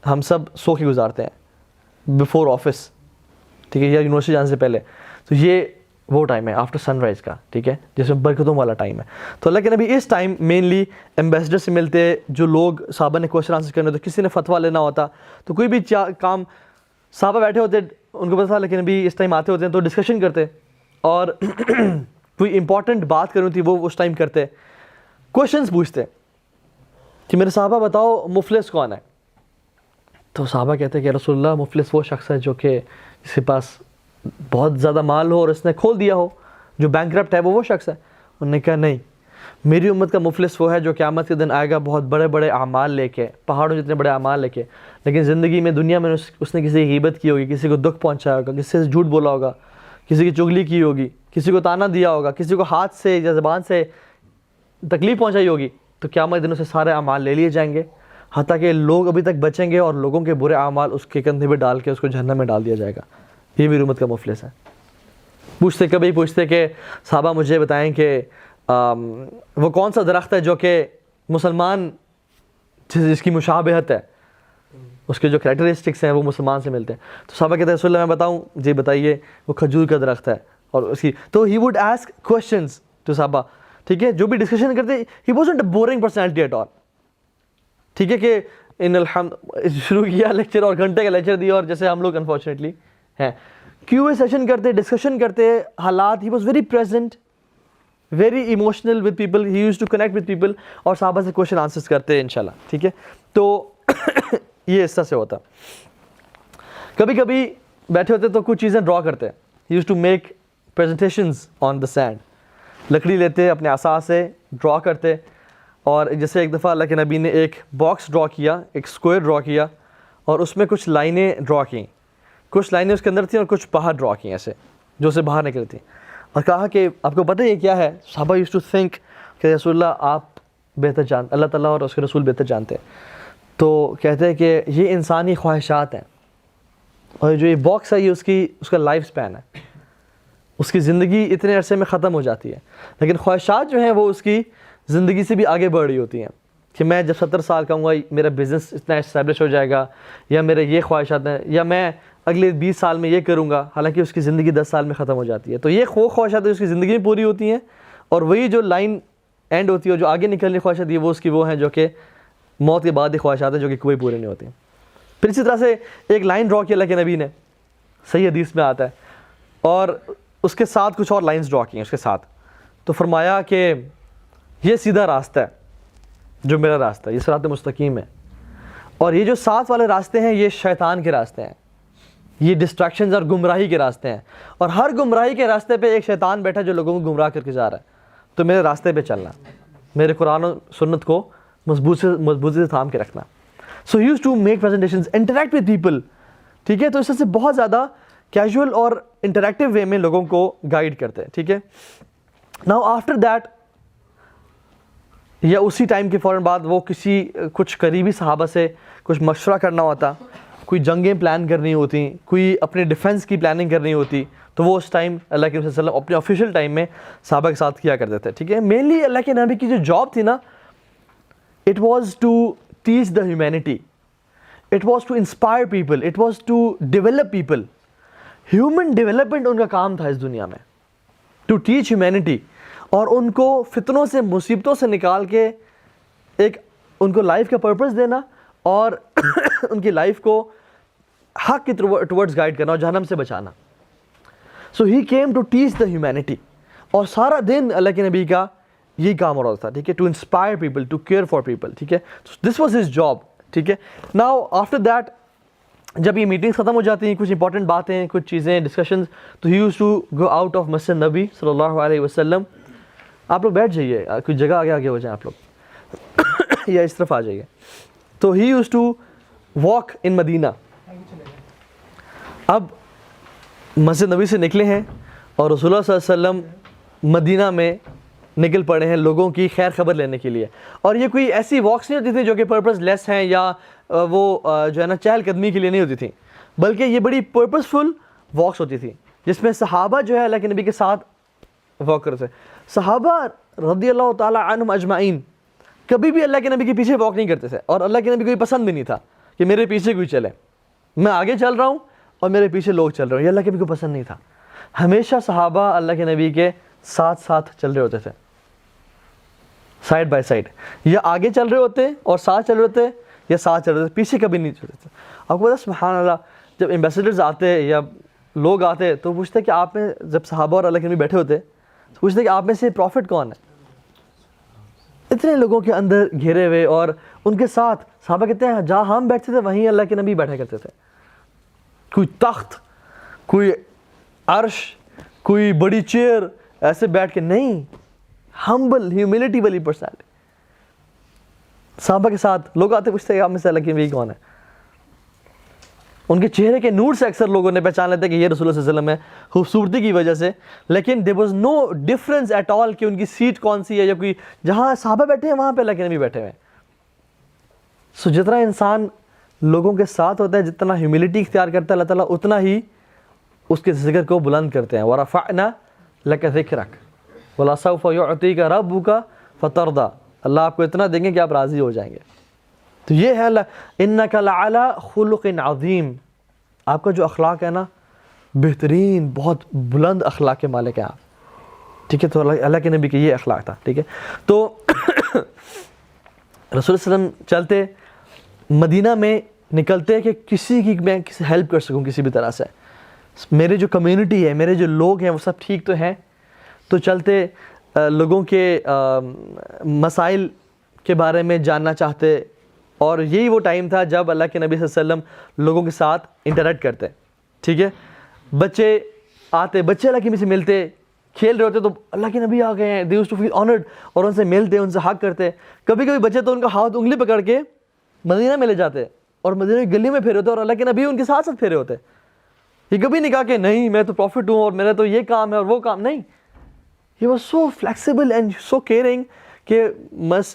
ہم سب سو کے گزارتے ہیں بیفور آفس, ٹھیک ہے, یا یونیورسٹی جانے سے پہلے, تو یہ وہ ٹائم ہے آفٹر سن رائز کا, ٹھیک ہے, جس میں برکتوں والا ٹائم ہے. تو اللہ کے نبی اس ٹائم مینلی ایمبیسڈر سے ملتے, جو لوگ صحابہ نے کوشچن آنسر کرنے ہوتے, کسی نے فتویٰ لینا ہوتا, تو کوئی بھی کام صحابہ بیٹھے ہوتے, ان کو پتہ تھا اللہ کے نبی اس ٹائم آتے ہوتے ہیں, تو ڈسکشن کرتے, اور کوئی امپورٹنٹ بات کرنی تھی وہ اس ٹائم کرتے, کوشچنس پوچھتے کہ میرے صحابہ بتاؤ مفلس کون ہے. تو صحابہ کہتے ہیں کہ رسول اللہ مفلس وہ شخص ہے جو کہ جس کے پاس بہت زیادہ مال ہو اور اس نے کھول دیا ہو, جو بینکرپٹ ہے وہ شخص ہے. انہوں نے کہا نہیں, میری امت کا مفلس وہ ہے جو قیامت کے دن آئے گا بہت بڑے بڑے اعمال لے کے, پہاڑوں جتنے بڑے اعمال لے کے, لیکن زندگی میں دنیا میں اس نے کسی کی غیبت کی ہوگی, کسی کو دکھ پہنچایا ہوگا, کسی سے جھوٹ بولا ہوگا, کسی کی چغلی کی ہوگی, کسی کو تانا دیا ہوگا, کسی کو ہاتھ سے یا زبان سے تکلیف پہنچائی ہوگی, تو قیامت دنوں سے سارے اعمال لے لیے جائیں گے, حتیٰ کہ لوگ ابھی تک بچیں گے اور لوگوں کے برے اعمال اس کے کندھے پہ ڈال کے اس کو جہنم میں ڈال دیا جائے گا. یہ میری امت کا مفلس ہے. پوچھتے کبھی پوچھتے کہ صحابہ مجھے بتائیں کہ وہ کون سا درخت ہے جو کہ مسلمان جس کی مشابہت ہے, اس کے جو کریکٹرسٹکس ہیں وہ مسلمان سے ملتے ہیں. تو صحابہ کہتے ہیں رسول اللہ میں بتاؤں, جی بتائیے. وہ کھجور کا درخت ہے, اور اس کی تو he would ask questions to صحابہ, ٹھیک ہے, جو بھی ڈسکشن کرتے, he wasn't a boring personality at all, ٹھیک ہے, کہ ان الحمد شروع کیا لیکچر اور گھنٹے کا لیکچر دیا, اور جیسے ہم لوگ انفارچونیٹلی ہیں کیو اے سیشن کرتے, ڈسکشن کرتے, حالات, he was very present, very emotional with people, he use to connect with people, اور صحابہ سے کوشچن آنسرس کرتے انشاءاللہ, ٹھیک ہے. تو یہ اس طرح سے ہوتا. کبھی کبھی بیٹھے ہوتے تو کچھ چیزیں ڈرا کرتے, he use to make presentations on the sand, لکڑی لیتے اپنے عصا سے ڈرا کرتے. اور جیسے ایک دفعہ اللہ کے نبی نے ایک باکس ڈرا کیا, ایک اسکوائر ڈرا کیا, اور اس میں کچھ لائنیں ڈرا کیں, کچھ لائنیں اس کے اندر تھیں اور کچھ باہر ڈرا کیں ایسے جو اسے باہر نکلی تھیں, اور کہا کہ آپ کو پتہ ہے یہ کیا ہے. صحابہ یوز ٹو تھنک کہ رسول اللہ آپ بہتر جانتے, اللہ تعالیٰ اور اس کے رسول بہتر جانتے. تو کہتے ہیں کہ یہ انسانی خواہشات ہیں, اور جو یہ باکس ہے یہ اس کا لائف سپین ہے, اس کی زندگی اتنے عرصے میں ختم ہو جاتی ہے, لیکن خواہشات جو ہیں وہ اس کی زندگی سے بھی آگے بڑھ رہی ہوتی ہیں, کہ میں جب 70 سال کا ہوں گا میرا بزنس اتنا اسٹیبلش ہو جائے گا, یا میرے یہ خواہشات ہیں, یا میں اگلے 20 سال میں یہ کروں گا, حالانکہ اس کی زندگی 10 سال میں ختم ہو جاتی ہے. تو یہ خواہشات اس کی زندگی میں پوری ہوتی ہیں, اور وہی جو لائن اینڈ ہوتی ہے, جو آگے نکلنے خواہشات ہے, وہ اس کی وہ ہیں جو کہ موت کے بعد کی خواہشات ہیں, جو کہ کوئی پورے نہیں ہوتی. پھر اسی طرح سے ایک لائن ڈرا کی اللہ کے نبی نے, صحیح حدیث میں آتا ہے, اور اس کے ساتھ کچھ اور لائنز ڈرا کی ہیں اس کے ساتھ. تو فرمایا کہ یہ سیدھا راستہ ہے جو میرا راستہ ہے, یہ صراط مستقیم ہے, اور یہ جو ساتھ والے راستے ہیں یہ شیطان کے راستے ہیں, یہ ڈسٹریکشنز اور گمراہی کے راستے ہیں, اور ہر گمراہی کے راستے پہ ایک شیطان بیٹھا جو لوگوں کو گمراہ کر کے جا رہا ہے. تو میرے راستے پہ چلنا, میرے قرآن و سنت کو مضبوطی سے تھام کے رکھنا. So he used to make presentations, interact with people, ٹھیک ہے. تو اس سے بہت زیادہ کیجول اور انٹریکٹیو وے میں لوگوں کو گائیڈ کرتے ہیں, ٹھیک ہے. ناؤ آفٹر دیٹ, یا اسی ٹائم کے فوراً بعد وہ کچھ قریبی صحابہ سے کچھ مشورہ کرنا ہوتا, کوئی جنگیں پلان کرنی ہوتی, کوئی اپنے ڈیفینس کی پلاننگ کرنی ہوتی, تو وہ اس ٹائم اللہ کے نبی صلی اللہ علیہ وسلم اپنے آفیشیل ٹائم میں صحابہ کے ساتھ کیا کرتے تھے, ٹھیک ہے. مینلی اللہ کے نبی کی جو جاب تھی نا, it was to teach the humanity, it was to inspire people, it was to develop people. Human development ان کا کام تھا اس دنیا میں, ٹو ٹیچ ہیومینٹی, اور ان کو فتنوں سے, مصیبتوں سے نکال کے ایک ان کو لائف کا پرپس دینا, اور ان کی لائف کو حق کی ٹورڈز گائیڈ کرنا اور جہنم سے بچانا. So he came to teach the humanity, اور سارا دن اللہ کے نبی کا یہی کام ہو رہا تھا, ٹھیک ہے, to inspire people, to care for people, ٹھیک ہے. دس واز ہز جاب, ٹھیک ہے. ناؤ آفٹر دیٹ, جب یہ میٹنگس ختم ہو جاتی ہیں, کچھ انپورٹنٹ باتیں, کچھ چیزیں, ڈسکشنز, تو he use to go out of مسجد نبی صلی اللہ علیہ وسلم. آپ لوگ بیٹھ جائیے, کوئی جگہ آگے ہو جائیں آپ لوگ, یا اس طرف آ جائیے. تو he use to walk in مدینہ. اب مسجد نبی سے نکلے ہیں اور رسول اللہ صلی اللہ علیہ وسلم مدینہ میں نکل پڑے ہیں لوگوں کی خیر خبر لینے کے لیے. اور یہ کوئی ایسی واکس نہیں ہوتی تھی جو کہ پرپز لیس ہیں, یا وہ جو ہے نا چہل قدمی کے لیے نہیں ہوتی تھیں, بلکہ یہ بڑی پرپزفل واکس ہوتی تھی, جس میں صحابہ جو ہے اللہ کے نبی کے ساتھ واک کرتے. صحابہ رضی اللہ تعالیٰ عنہم اجمعین کبھی بھی اللہ کے نبی کے پیچھے واک نہیں کرتے تھے, اور اللہ کے نبی کو یہ پسند بھی نہیں تھا کہ میرے پیچھے کوئی چلے, میں آگے چل رہا ہوں اور میرے پیچھے لوگ چل رہے ہیں, یہ اللہ کے نبی کو پسند نہیں تھا. ہمیشہ صحابہ اللہ کے نبی کے ساتھ ساتھ چل رہے ہوتے تھے, سائڈ بائی سائڈ, یا آگے چل رہے ہوتے اور ساتھ چل رہے ہوتے, یا ساتھ چل رہے ہوتے, پیچھے کبھی نہیں چلتے تھے. آپ کو پتا سبحان اللہ, جب ایمبیسیڈرز آتے یا لوگ آتے تو پوچھتے کہ آپ میں, جب صحابہ اور اللہ کے نبی بیٹھے ہوتے تو پوچھتے کہ آپ میں سے پروفٹ کون ہے. اتنے لوگوں کے اندر گھیرے ہوئے, اور ان کے ساتھ صحابہ کہتے ہیں جہاں ہم بیٹھتے تھے وہیں اللہ کے نبی بیٹھا کرتے تھے. کوئی تخت, کوئی عرش, کوئی بڑی چیئر ایسے بیٹھ کے نہیں, ہمبل ہیوملٹی والی پرسنالٹی. صحابہ کے ساتھ لوگ آتے پوچھتے کہ آپ میں سے اللہ کے نبی کون ہے. ان کے چہرے کے نور سے اکثر لوگوں نے پہچان لیتے کہ یہ رسول اللہ صلی اللہ علیہ وسلم ہے, خوبصورتی کی وجہ سے, لیکن there was no difference at all کہ ان کی سیٹ کون سی ہے, یا کوئی جہاں صحابہ بیٹھے ہیں وہاں پہ اللہ کے نبی بیٹھے ہوئے ہیں. سو جتنا انسان لوگوں کے ساتھ ہوتا ہے, جتنا ہیوملٹی اختیار کرتا ہے, اللہ تعالیٰ اتنا ہی اس کے ذکر کو بلند کرتے ہیں. وَرَفَعْنَا لَكَ ذِكْرَكَ وَلَسَوْفَ يُعْطِيكَ رَبُّكَ فَتَرْضَىٰ. اللہ آپ کو اتنا دیں گے کہ آپ راضی ہو جائیں گے. تو یہ ہے اللہ, اِنَّكَ لَعَلَىٰ خُلُقٍ عَظِيمٍ. آپ کا جو اخلاق ہے نا, بہترین, بہت بلند اخلاق کے مالک ہیں آپ, ٹھیک ہے. تو اللہ کے نبی کے یہ اخلاق تھا, ٹھیک ہے. تو رسول اللہ صلی اللہ علیہ وسلم چلتے مدینہ میں, نکلتے کہ کسی کی میں کسی ہیلپ کر سکوں کسی بھی طرح سے, میرے جو کمیونٹی ہے, میرے جو لوگ ہیں وہ سب ٹھیک تو ہیں. تو چلتے لوگوں کے مسائل کے بارے میں جاننا چاہتے, اور یہی وہ ٹائم تھا جب اللہ کے نبی صلی اللہ علیہ وسلم لوگوں کے ساتھ انٹریکٹ کرتے, ٹھیک ہے. بچے آتے, بچے اللہ کے نبی سے ملتے, کھیل رہے ہوتے تو اللہ کے نبی آ گئے ہیں, they used to feel honored, اور ان سے ملتے, ان سے حق کرتے. کبھی کبھی بچے تو ان کا ہاتھ انگلی پکڑ کے مدینہ میں لے جاتے, اور مدینہ کی گلی میں پھیرے ہوتے, اور اللہ کے نبی ان کے ساتھ ساتھ پھیرے ہوتے. یہ کبھی نہیں کہا کہ نہیں میں تو پروفٹ ہوں اور میرا تو یہ کام ہے اور وہ کام نہیں. He was so flexible and so caring کہ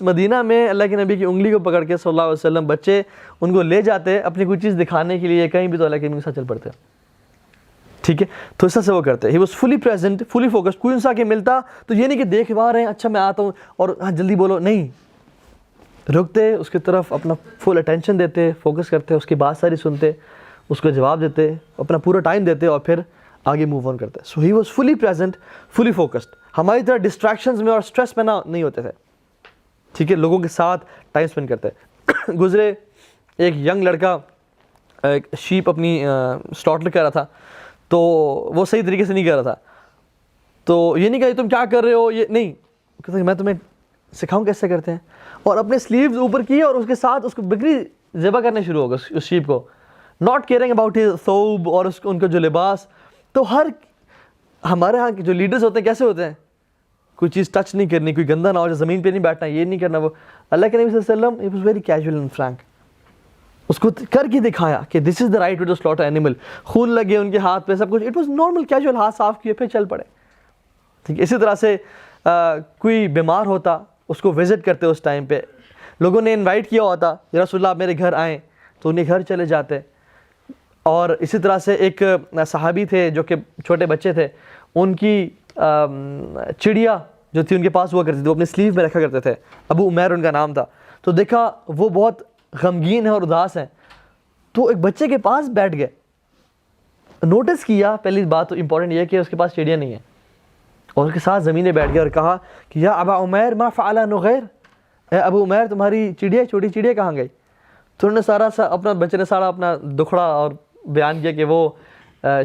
مدینہ میں اللہ کے نبی کی انگلی کو پکڑ کے صلی اللہ علیہ وسلم بچے ان کو لے جاتے اپنی کوئی چیز دکھانے کے لیے, کہیں بھی تو اللہ کے نبی کے ساتھ چل پڑتے, ٹھیک ہے. تو اس طرح سے وہ کرتے. He was fully present, fully focused. کوئی انسان کے ملتا تو یہ نہیں کہ دیکھ وہاں رہے ہیں, اچھا میں آتا ہوں اور ہاں جلدی بولو, نہیں, رکتے, اس کی طرف اپنا فل اٹینشن دیتے, فوکس کرتے, اس کی بات ساری سنتے, اس کو جواب دیتے, اپنا پورا ٹائم دیتے, اور پھر آگے موو آن کرتے. So he was fully present, fully focused. ہماری طرح ڈسٹریکشنز میں اور اسٹریس میں نہیں ہوتے تھے, ٹھیک ہے. لوگوں کے ساتھ ٹائم اسپینڈ کرتے. گزرے ایک ینگ لڑکا ایک شیپ اپنی سلاٹر کر رہا تھا, تو وہ صحیح طریقے سے نہیں کر رہا تھا. تو یہ نہیں کہا تم کیا کر رہے ہو, یہ نہیں, کہتے میں تمہیں سکھاؤں کیسے کرتے ہیں, اور اپنے سلیوز اوپر کیے اور اس کے ساتھ اس کو بکری ذبح کرنے شروع ہو گئے اس شیپ کو, ناٹ کیئرنگ اباؤٹ ہز ثوب اور ان کا جو لباس. تو ہمارے ہاں کے جو لیڈرز ہوتے ہیں کیسے ہوتے ہیں, کوئی چیز ٹچ نہیں کرنی, کوئی گندا نہ ہو جائے, زمین پہ نہیں بیٹھنا, یہ نہیں کرنا. وہ اللہ کے نبی صلی اللہ علیہ وسلم he was very casual and frank. اس کو کر کے دکھایا کہ this is the right way to slaughter animal. خون لگے ان کے ہاتھ پہ سب کچھ, اٹ واز نارمل کیجول, ہاتھ صاف کیے پھر چل پڑے. ٹھیک ہے, اسی طرح سے کوئی بیمار ہوتا اس کو وزٹ کرتے اس ٹائم پہ, لوگوں نے انوائٹ کیا ہوتا یا رسول اللہ آپ میرے گھر آئیں تو انہیں گھر چلے جاتے. اور اسی طرح سے ایک صحابی تھے جو کہ چھوٹے بچے تھے, ان کی چڑیا جو تھی ان کے پاس ہوا کرتی تھی, وہ اپنے سلیو میں رکھا کرتے تھے, ابو عمیر ان کا نام تھا. تو دیکھا وہ بہت غمگین ہیں اور اداس ہیں, تو ایک بچے کے پاس بیٹھ گئے, نوٹس کیا, پہلی بات تو امپورٹنٹ یہ ہے کہ اس کے پاس چڑیا نہیں ہے, اور اس کے ساتھ زمین بیٹھ گیا اور کہا کہ یا ابا عمیر ما فعل نغیر, اے ابو عمیر تمہاری چڑیا, چھوٹی چڑیا کہاں گئی؟ تو انہوں نے اپنا بچے نے سارا اپنا دکھڑا اور بیان کیا کہ وہ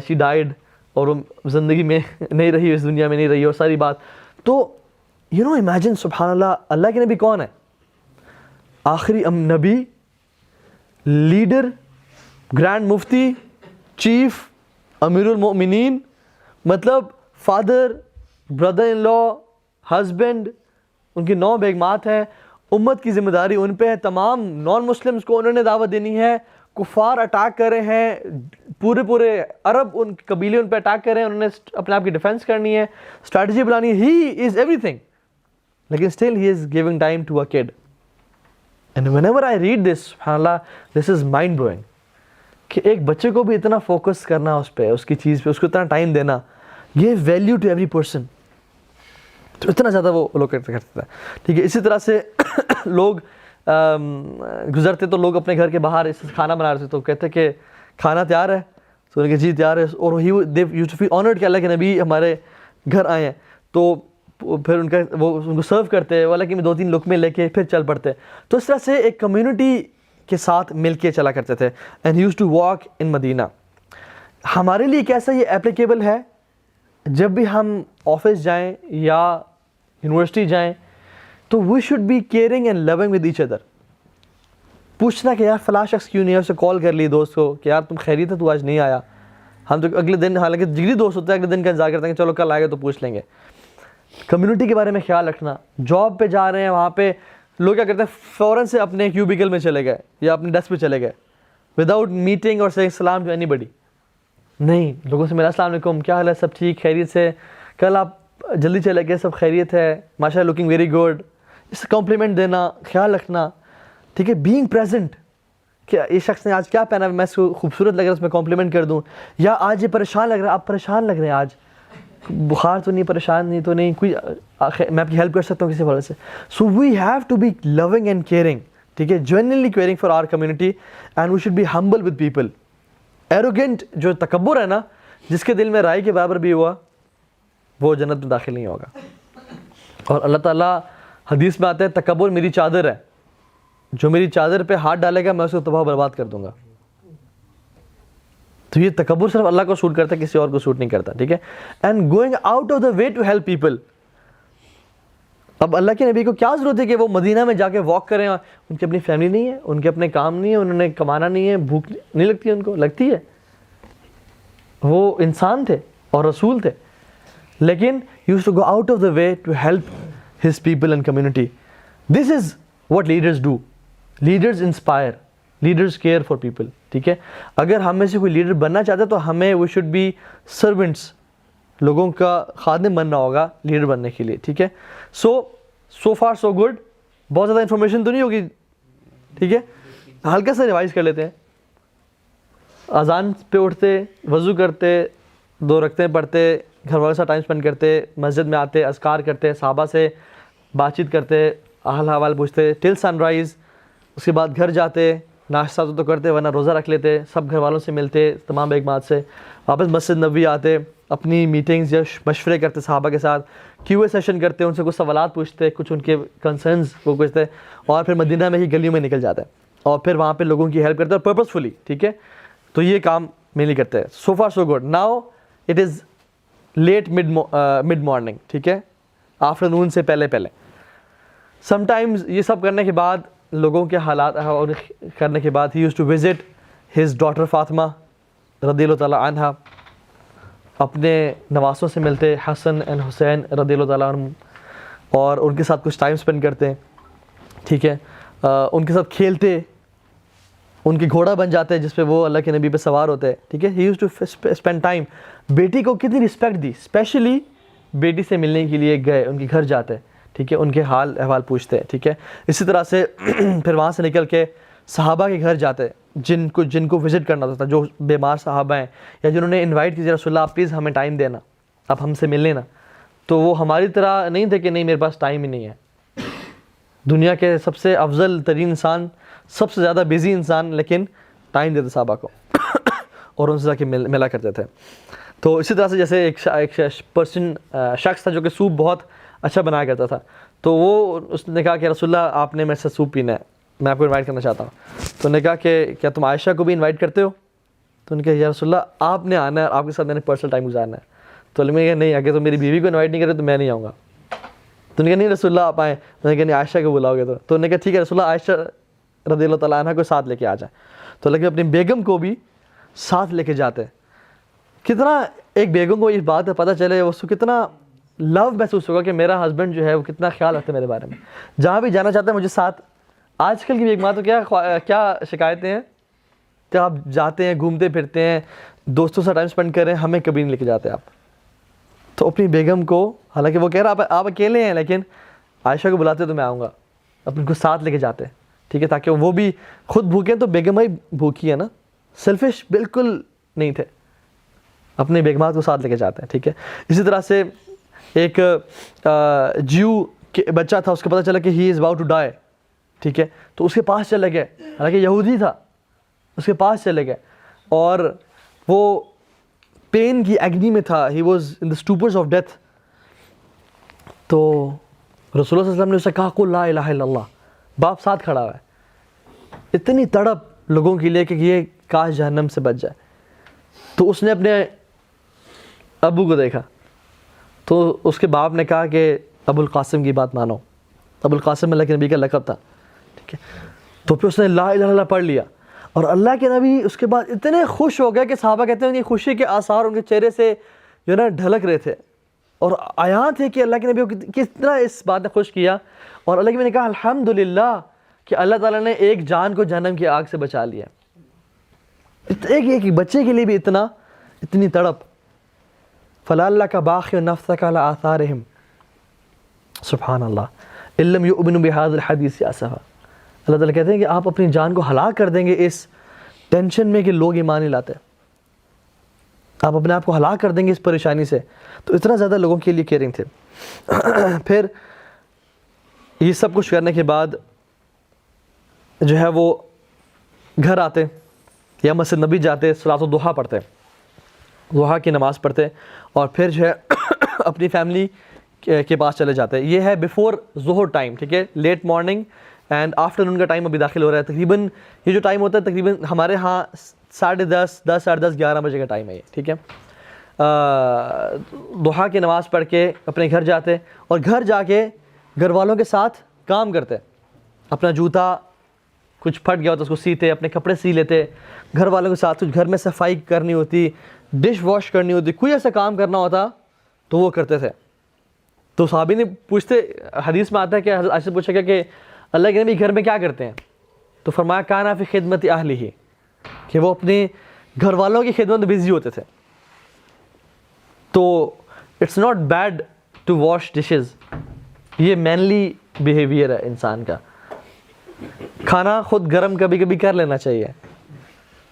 شی ڈائیڈ, اور وہ زندگی میں نہیں رہی, اس دنیا میں نہیں رہی, اور ساری بات. تو یو نو امیجن, سبحان اللہ, اللہ کے نبی کون ہے؟ آخری نبی, لیڈر, گرینڈ مفتی, چیف, امیر المؤمنین, مطلب father, brother in law, husband, ان کی 9 بیگمات ہیں, امت کی ذمہ داری ان پہ ہے, تمام نان مسلمس کو انہوں نے دعوت دینی ہے, کفار اٹیک کر رہے ہیں, پورے عرب ان قبیلے ان پہ اٹیک کر رہے ہیں, انہوں نے اپنے آپ کی ڈیفینس کرنی ہے, اسٹریٹجی بنانی ہے, ہی از ایوری تھنگ, لیکن still he is giving time to a kid. And whenever I read this, سبحان اللہ, دس از مائنڈ بلوئنگ کہ ایک بچے کو بھی اتنا فوکس کرنا اس پہ, اس کی چیز پہ, اس کو اتنا ٹائم دینا, یہ ویلیو ٹو ایوری پرسن, تو اتنا زیادہ وہ لوگ کرتے تھے. ٹھیک ہے, اسی طرح سے لوگ گزرتے تو لوگ اپنے گھر کے باہر کھانا بنا رہے تھے, تو کہتے کہ کھانا تیار ہے, تو انہوں نے کہا جی تیار ہے, اور they used to feel honoured کہ اللہ کے نبی ہمارے گھر آئے ہیں, تو پھر ان کو سرو کرتے, والا کہ 2-3 لقمے لے کے پھر چل پڑتے. تو اس طرح سے ایک کمیونٹی کے ساتھ مل کے چلا کرتے تھے. And used to walk in Medina. ہمارے لیے کیسا یہ اپلیکیبل ہے؟ جب بھی ہم آفس جائیں یا یونیورسٹی جائیں تو we should be caring and loving with each other. پوچھنا کہ یار فلاں شخص کیوں نہیں ہے, اسے کال کر لی دوست کو کہ یار تم خیریت ہے, تو آج نہیں آیا. ہم تو اگلے دن, حالانکہ جگری دوست ہوتا ہے, اگلے دن کا انتظار کرتے ہیں کہ چلو کل آئے گا تو پوچھ لیں گے. کمیونٹی کے بارے میں خیال رکھنا. جاب پہ جا رہے ہیں, وہاں پہ لوگ کیا کرتے ہیں, فوراً سے اپنے کیوبیکل میں چلے گئے یا اپنے ڈیسک پہ چلے گئے وداؤٹ میٹنگ اور سیئنگ سلام ٹو اینی بڈی. نہیں, لوگوں سے ملا, السلام علیکم, کیا حال ہے, سب ٹھیک, خیریت سے, کل آپ جلدی چلے گئے, سب خیریت ہے, ماشاء اللہ, لکنگ ویری گڈ, اس سے کمپلیمنٹ دینا, خیال رکھنا. ٹھیک ہے, بینگ پریزنٹ, کہ یہ شخص نے آج کیا پہنا ہے, میں اس کو خوبصورت لگ رہا ہے, اس میں کمپلیمنٹ کر دوں. یا آج یہ پریشان لگ رہا ہے, آپ پریشان لگ رہے ہیں, آج بخار تو نہیں, پریشان نہیں تو نہیں, کوئی میں آپ کی ہیلپ کر سکتا ہوں کسی وجہ سے. So we have to be loving and caring. ٹھیک ہے, genuinely caring for our community, and we should be humble with people. Arrogant جو تکبر ہے نا, جس کے دل میں رائی کے برابر بھی ہوا, وہ جنت میں داخل نہیں ہوگا. اور اللہ تعالیٰ حدیث میں آتا ہے, تکبر میری چادر ہے, جو میری چادر پہ ہاتھ ڈالے گا میں اسے تباہ برباد کر دوں گا. تو یہ تکبر صرف اللہ کو سوٹ کرتا ہے, کسی اور کو سوٹ نہیں کرتا. ٹھیک ہے, and going out of the way to help people. اب اللہ کے نبی کو کیا ضرورت ہے کہ وہ مدینہ میں جا کے واک کریں, ان کی اپنی فیملی نہیں ہے, ان کے اپنے کام نہیں ہے, انہوں نے کمانا نہیں ہے, بھوک نہیں لگتی ہے, ان کو لگتی ہے, وہ انسان تھے اور رسول تھے, لیکن he used to go out of the way to help his people and community. This is what leaders do. Leaders inspire, leaders care for people. ٹھیک ہے, اگر ہم میں سے کوئی لیڈر بننا چاہتا ہے تو ہمیں we should be servants, لوگوں کا خادم بننا ہوگا لیڈر بننے کے لیے. ٹھیک ہے, so far so good. بہت زیادہ انفارمیشن تو نہیں ہوگی. ٹھیک ہے, ہلکا سا ریوائز کر لیتے ہیں. اذان پہ اٹھتے, وضو کرتے, 2 رکعتیں پڑھتے, گھر والوں سے ٹائم اسپینڈ کرتے, مسجد میں آتے, اذکار کرتے, صحابہ سے بات چیت کرتے, حال حوال پوچھتے ٹل سن رائز. اس کے بعد گھر جاتے, ناشتہ تو کرتے ورنہ روزہ رکھ لیتے, سب گھر والوں سے ملتے, تمام بیگمات سے, واپس مسجد نبوی آتے, اپنی میٹنگز یا مشورے کرتے صحابہ کے ساتھ, کیو اے سیشن کرتے, ان سے کچھ سوالات پوچھتے, کچھ ان کے کنسرنز وہ پوچھتے, اور پھر مدینہ میں ہی گلیوں میں نکل جاتے اور پھر وہاں پہ لوگوں کی ہیلپ کرتے اور پرپزفلی. ٹھیک ہے, تو یہ کام مینلی کرتے ہیں. So far so good. Now it is late mid morning. ٹھیک ہے, آفٹر نون سے پہلے. سم ٹائمز یہ سب کرنے کے بعد, لوگوں کے حالات اور کرنے کے بعد, he used to visit his daughter Fatima رضی اللہ تعالیٰ عنہا, اپنے نواسوں سے ملتے, حسن اینڈ حسین رضی اللہ تعالیٰ عنہ, اور ان کے ساتھ کچھ ٹائم اسپینڈ کرتے. ٹھیک ہے, ان کے ساتھ کھیلتے, ان کے گھوڑا بن جاتے ہیں جس پہ وہ اللہ کے نبی پہ سوار ہوتے ہیں, ٹھیک ہے. He use to spend time. بیٹی کو کتنی رسپیکٹ دی, اسپیشلی بیٹی سے ملنے کے لیے گئے, ان کے گھر جاتے, ٹھیک ہے, ان کے حال احوال پوچھتے ہیں, ٹھیک ہے. اسی طرح سے پھر وہاں سے نکل کے صحابہ کے گھر جاتے جن کو وزٹ کرنا ہوتا تھا, جو بیمار صحابہ ہیں یا جنہوں نے انوائٹ کیا رسول اللہ آپ پلیز ہمیں ٹائم دینا, آپ ہم سے ملنے نا. تو وہ ہماری طرح نہیں تھے کہ نہیں میرے پاس ٹائم ہی نہیں ہے. دنیا کے سب سے افضل ترین انسان, سب سے زیادہ بزی انسان, لیکن ٹائم دیتے صحابہ کو اور ان سے جا کے ملا کرتے تھے. تو اسی طرح سے جیسے ایک پرسن شخص تھا جو کہ سوپ بہت اچھا بنایا کرتا تھا, تو وہ اس نے کہا کہ رسول اللہ آپ نے میرے سے سوپ پینا ہے, میں آپ کو انوائٹ کرنا چاہتا ہوں. تو انہوں نے کہا کہ کیا تم عائشہ کو بھی انوائٹ کرتے ہو؟ تو انہوں نے کہا یا رسول اللہ آپ نے آنا ہے, آپ کے ساتھ میں نے پرسنل ٹائم گزارنا ہے. تو انہوں نے کہا نہیں, اگر تو میری بیوی کو انوائٹ نہیں کرے تو میں نہیں آؤں گا. تو انہوں نے کہا نہیں رسول اللہ آپ آئیں. انہوں نے کہا نہیں عائشہ کو بلاؤ گے تو انہوں نے کہا ٹھیک ہے رسول اللہ عائشہ رضی اللہ تعالیٰ عنہ کو ساتھ لے کے آ جائیں. تو لیکن اپنی بیگم کو بھی ساتھ لے کے جاتے ہیں. کتنا ایک بیگم کو یہ بات پتہ چلے, اس کو کتنا لو محسوس ہوگا کہ میرا ہسبینڈ جو ہے وہ کتنا خیال رکھتا ہے میرے بارے میں. جہاں بھی جانا چاہتا ہے مجھے ساتھ. آج کل کی بیگماں تو کیا شکایتیں ہیں کہ آپ جاتے ہیں گھومتے پھرتے ہیں دوستوں سے ٹائم اسپینڈ کر رہے ہیں, ہمیں کبھی نہیں لے کے جاتے آپ. تو اپنی بیگم کو, حالانکہ وہ کہہ رہا آپ اکیلے ہیں, لیکن عائشہ کو بلاتے تو میں آؤں گا, اپنے کو ساتھ لے کے جاتے ہیں, ٹھیک ہے, تاکہ وہ بھی خود بھوکے تو بیگم ہی بھوکی ہے نا. سیلفش بالکل نہیں تھے, اپنے بیگمات کو ساتھ لے کے جاتے ہیں, ٹھیک ہے. اسی طرح سے ایک جیو بچہ تھا, اس کو پتہ چلا کہ ہی از اباؤٹ ٹو ڈائی, ٹھیک ہے, تو اس کے پاس چلے گئے, حالانکہ یہودی تھا, اس کے پاس چلے گئے اور وہ پین کی ایگنی میں تھا, he was in the stupors of death. تو رسول اللہ صلی اللہ علیہ وسلم نے اسے کہا قل لا الہ الا اللہ, باپ ساتھ کھڑا ہوا ہے. اتنی تڑپ لوگوں کے لیے کہ یہ کاش جہنم سے بچ جائے. تو اس نے اپنے ابو کو دیکھا, تو اس کے باپ نے کہا کہ ابو القاسم کی بات مانو. ابو القاسم اللہ کے نبی کا لقب تھا, ٹھیک ہے. تو پھر اس نے لا الہ الا اللہ پڑھ لیا, اور اللہ کے نبی اس کے بعد اتنے خوش ہو گئے کہ صحابہ کہتے ہیں ان کی خوشی کے آثار ان کے چہرے سے جو نا ڈھلک رہے تھے, اور آیات ہے کہ اللہ کے نبی کو کتنا اس بات نے خوش کیا. اور اللہ کے نبی نے کہا الحمدللہ کہ اللہ تعالیٰ نے ایک جان کو جہنم کی آگ سے بچا لیا. ایک بچے کے لیے بھی اتنی تڑپ. فَلَعَلَّكَ بَاخِعٌ نَفْسَكَ عَلَىٰ آثَارِهِمْ, سبحان اللہ إِن لَّمْ يُؤْمِنُوا بِهَٰذَا الْحَدِيثِ آسَفًا. اللہ تعالیٰ کہتے ہیں کہ آپ اپنی جان کو ہلاک کر دیں گے اس ٹینشن میں کہ لوگ ایمان نہیں لاتے, آپ اپنے آپ کو ہلاک کر دیں گے اس پریشانی سے. تو اتنا زیادہ لوگوں کے لیے کیئرنگ تھے. پھر یہ سب کچھ کرنے کے بعد جو ہے وہ گھر آتے یا مسجد نبی جاتے, صلاۃ الضحیٰ پڑھتے, ضحیٰ کی نماز پڑھتے, اور پھر جو ہے اپنی فیملی کے پاس چلے جاتے. یہ ہے بیفور ظہر ٹائم, ٹھیک ہے, لیٹ مارننگ اینڈ آفٹر نون کا ٹائم ابھی داخل ہو رہا ہے. تقریباً یہ جو ٹائم ہوتا ہے تقریباً ہمارے ہاں 10:30 10:30 11 بجے کا ٹائم ہے یہ, ٹھیک ہے. ضحیٰ کی نماز پڑھ کے اپنے گھر جاتے, اور گھر جا کے گھر والوں کے ساتھ کام کرتے. اپنا جوتا کچھ پھٹ گیا ہوتا اس کو سیتے, اپنے کپڑے سی لیتے, گھر والوں کے ساتھ کچھ گھر میں صفائی کرنی ہوتی, ڈش واش کرنی ہوتی, کوئی ایسا کام کرنا ہوتا تو وہ کرتے تھے. تو صحابی نے پوچھتے, حدیث میں آتا ہے کہ حضرت عائشہ سے پوچھا گیا کہ اللہ کے نبی گھر میں کیا کرتے ہیں؟ تو فرمایا کانا فی خدمت اہلہ, کہ وہ اپنے گھر والوں کی خدمت میں بزی ہوتے تھے. تو it's not bad to wash dishes, یہ مینلی بیہیویئر ہے انسان کا. کھانا خود گرم کبھی کبھی کر لینا چاہیے,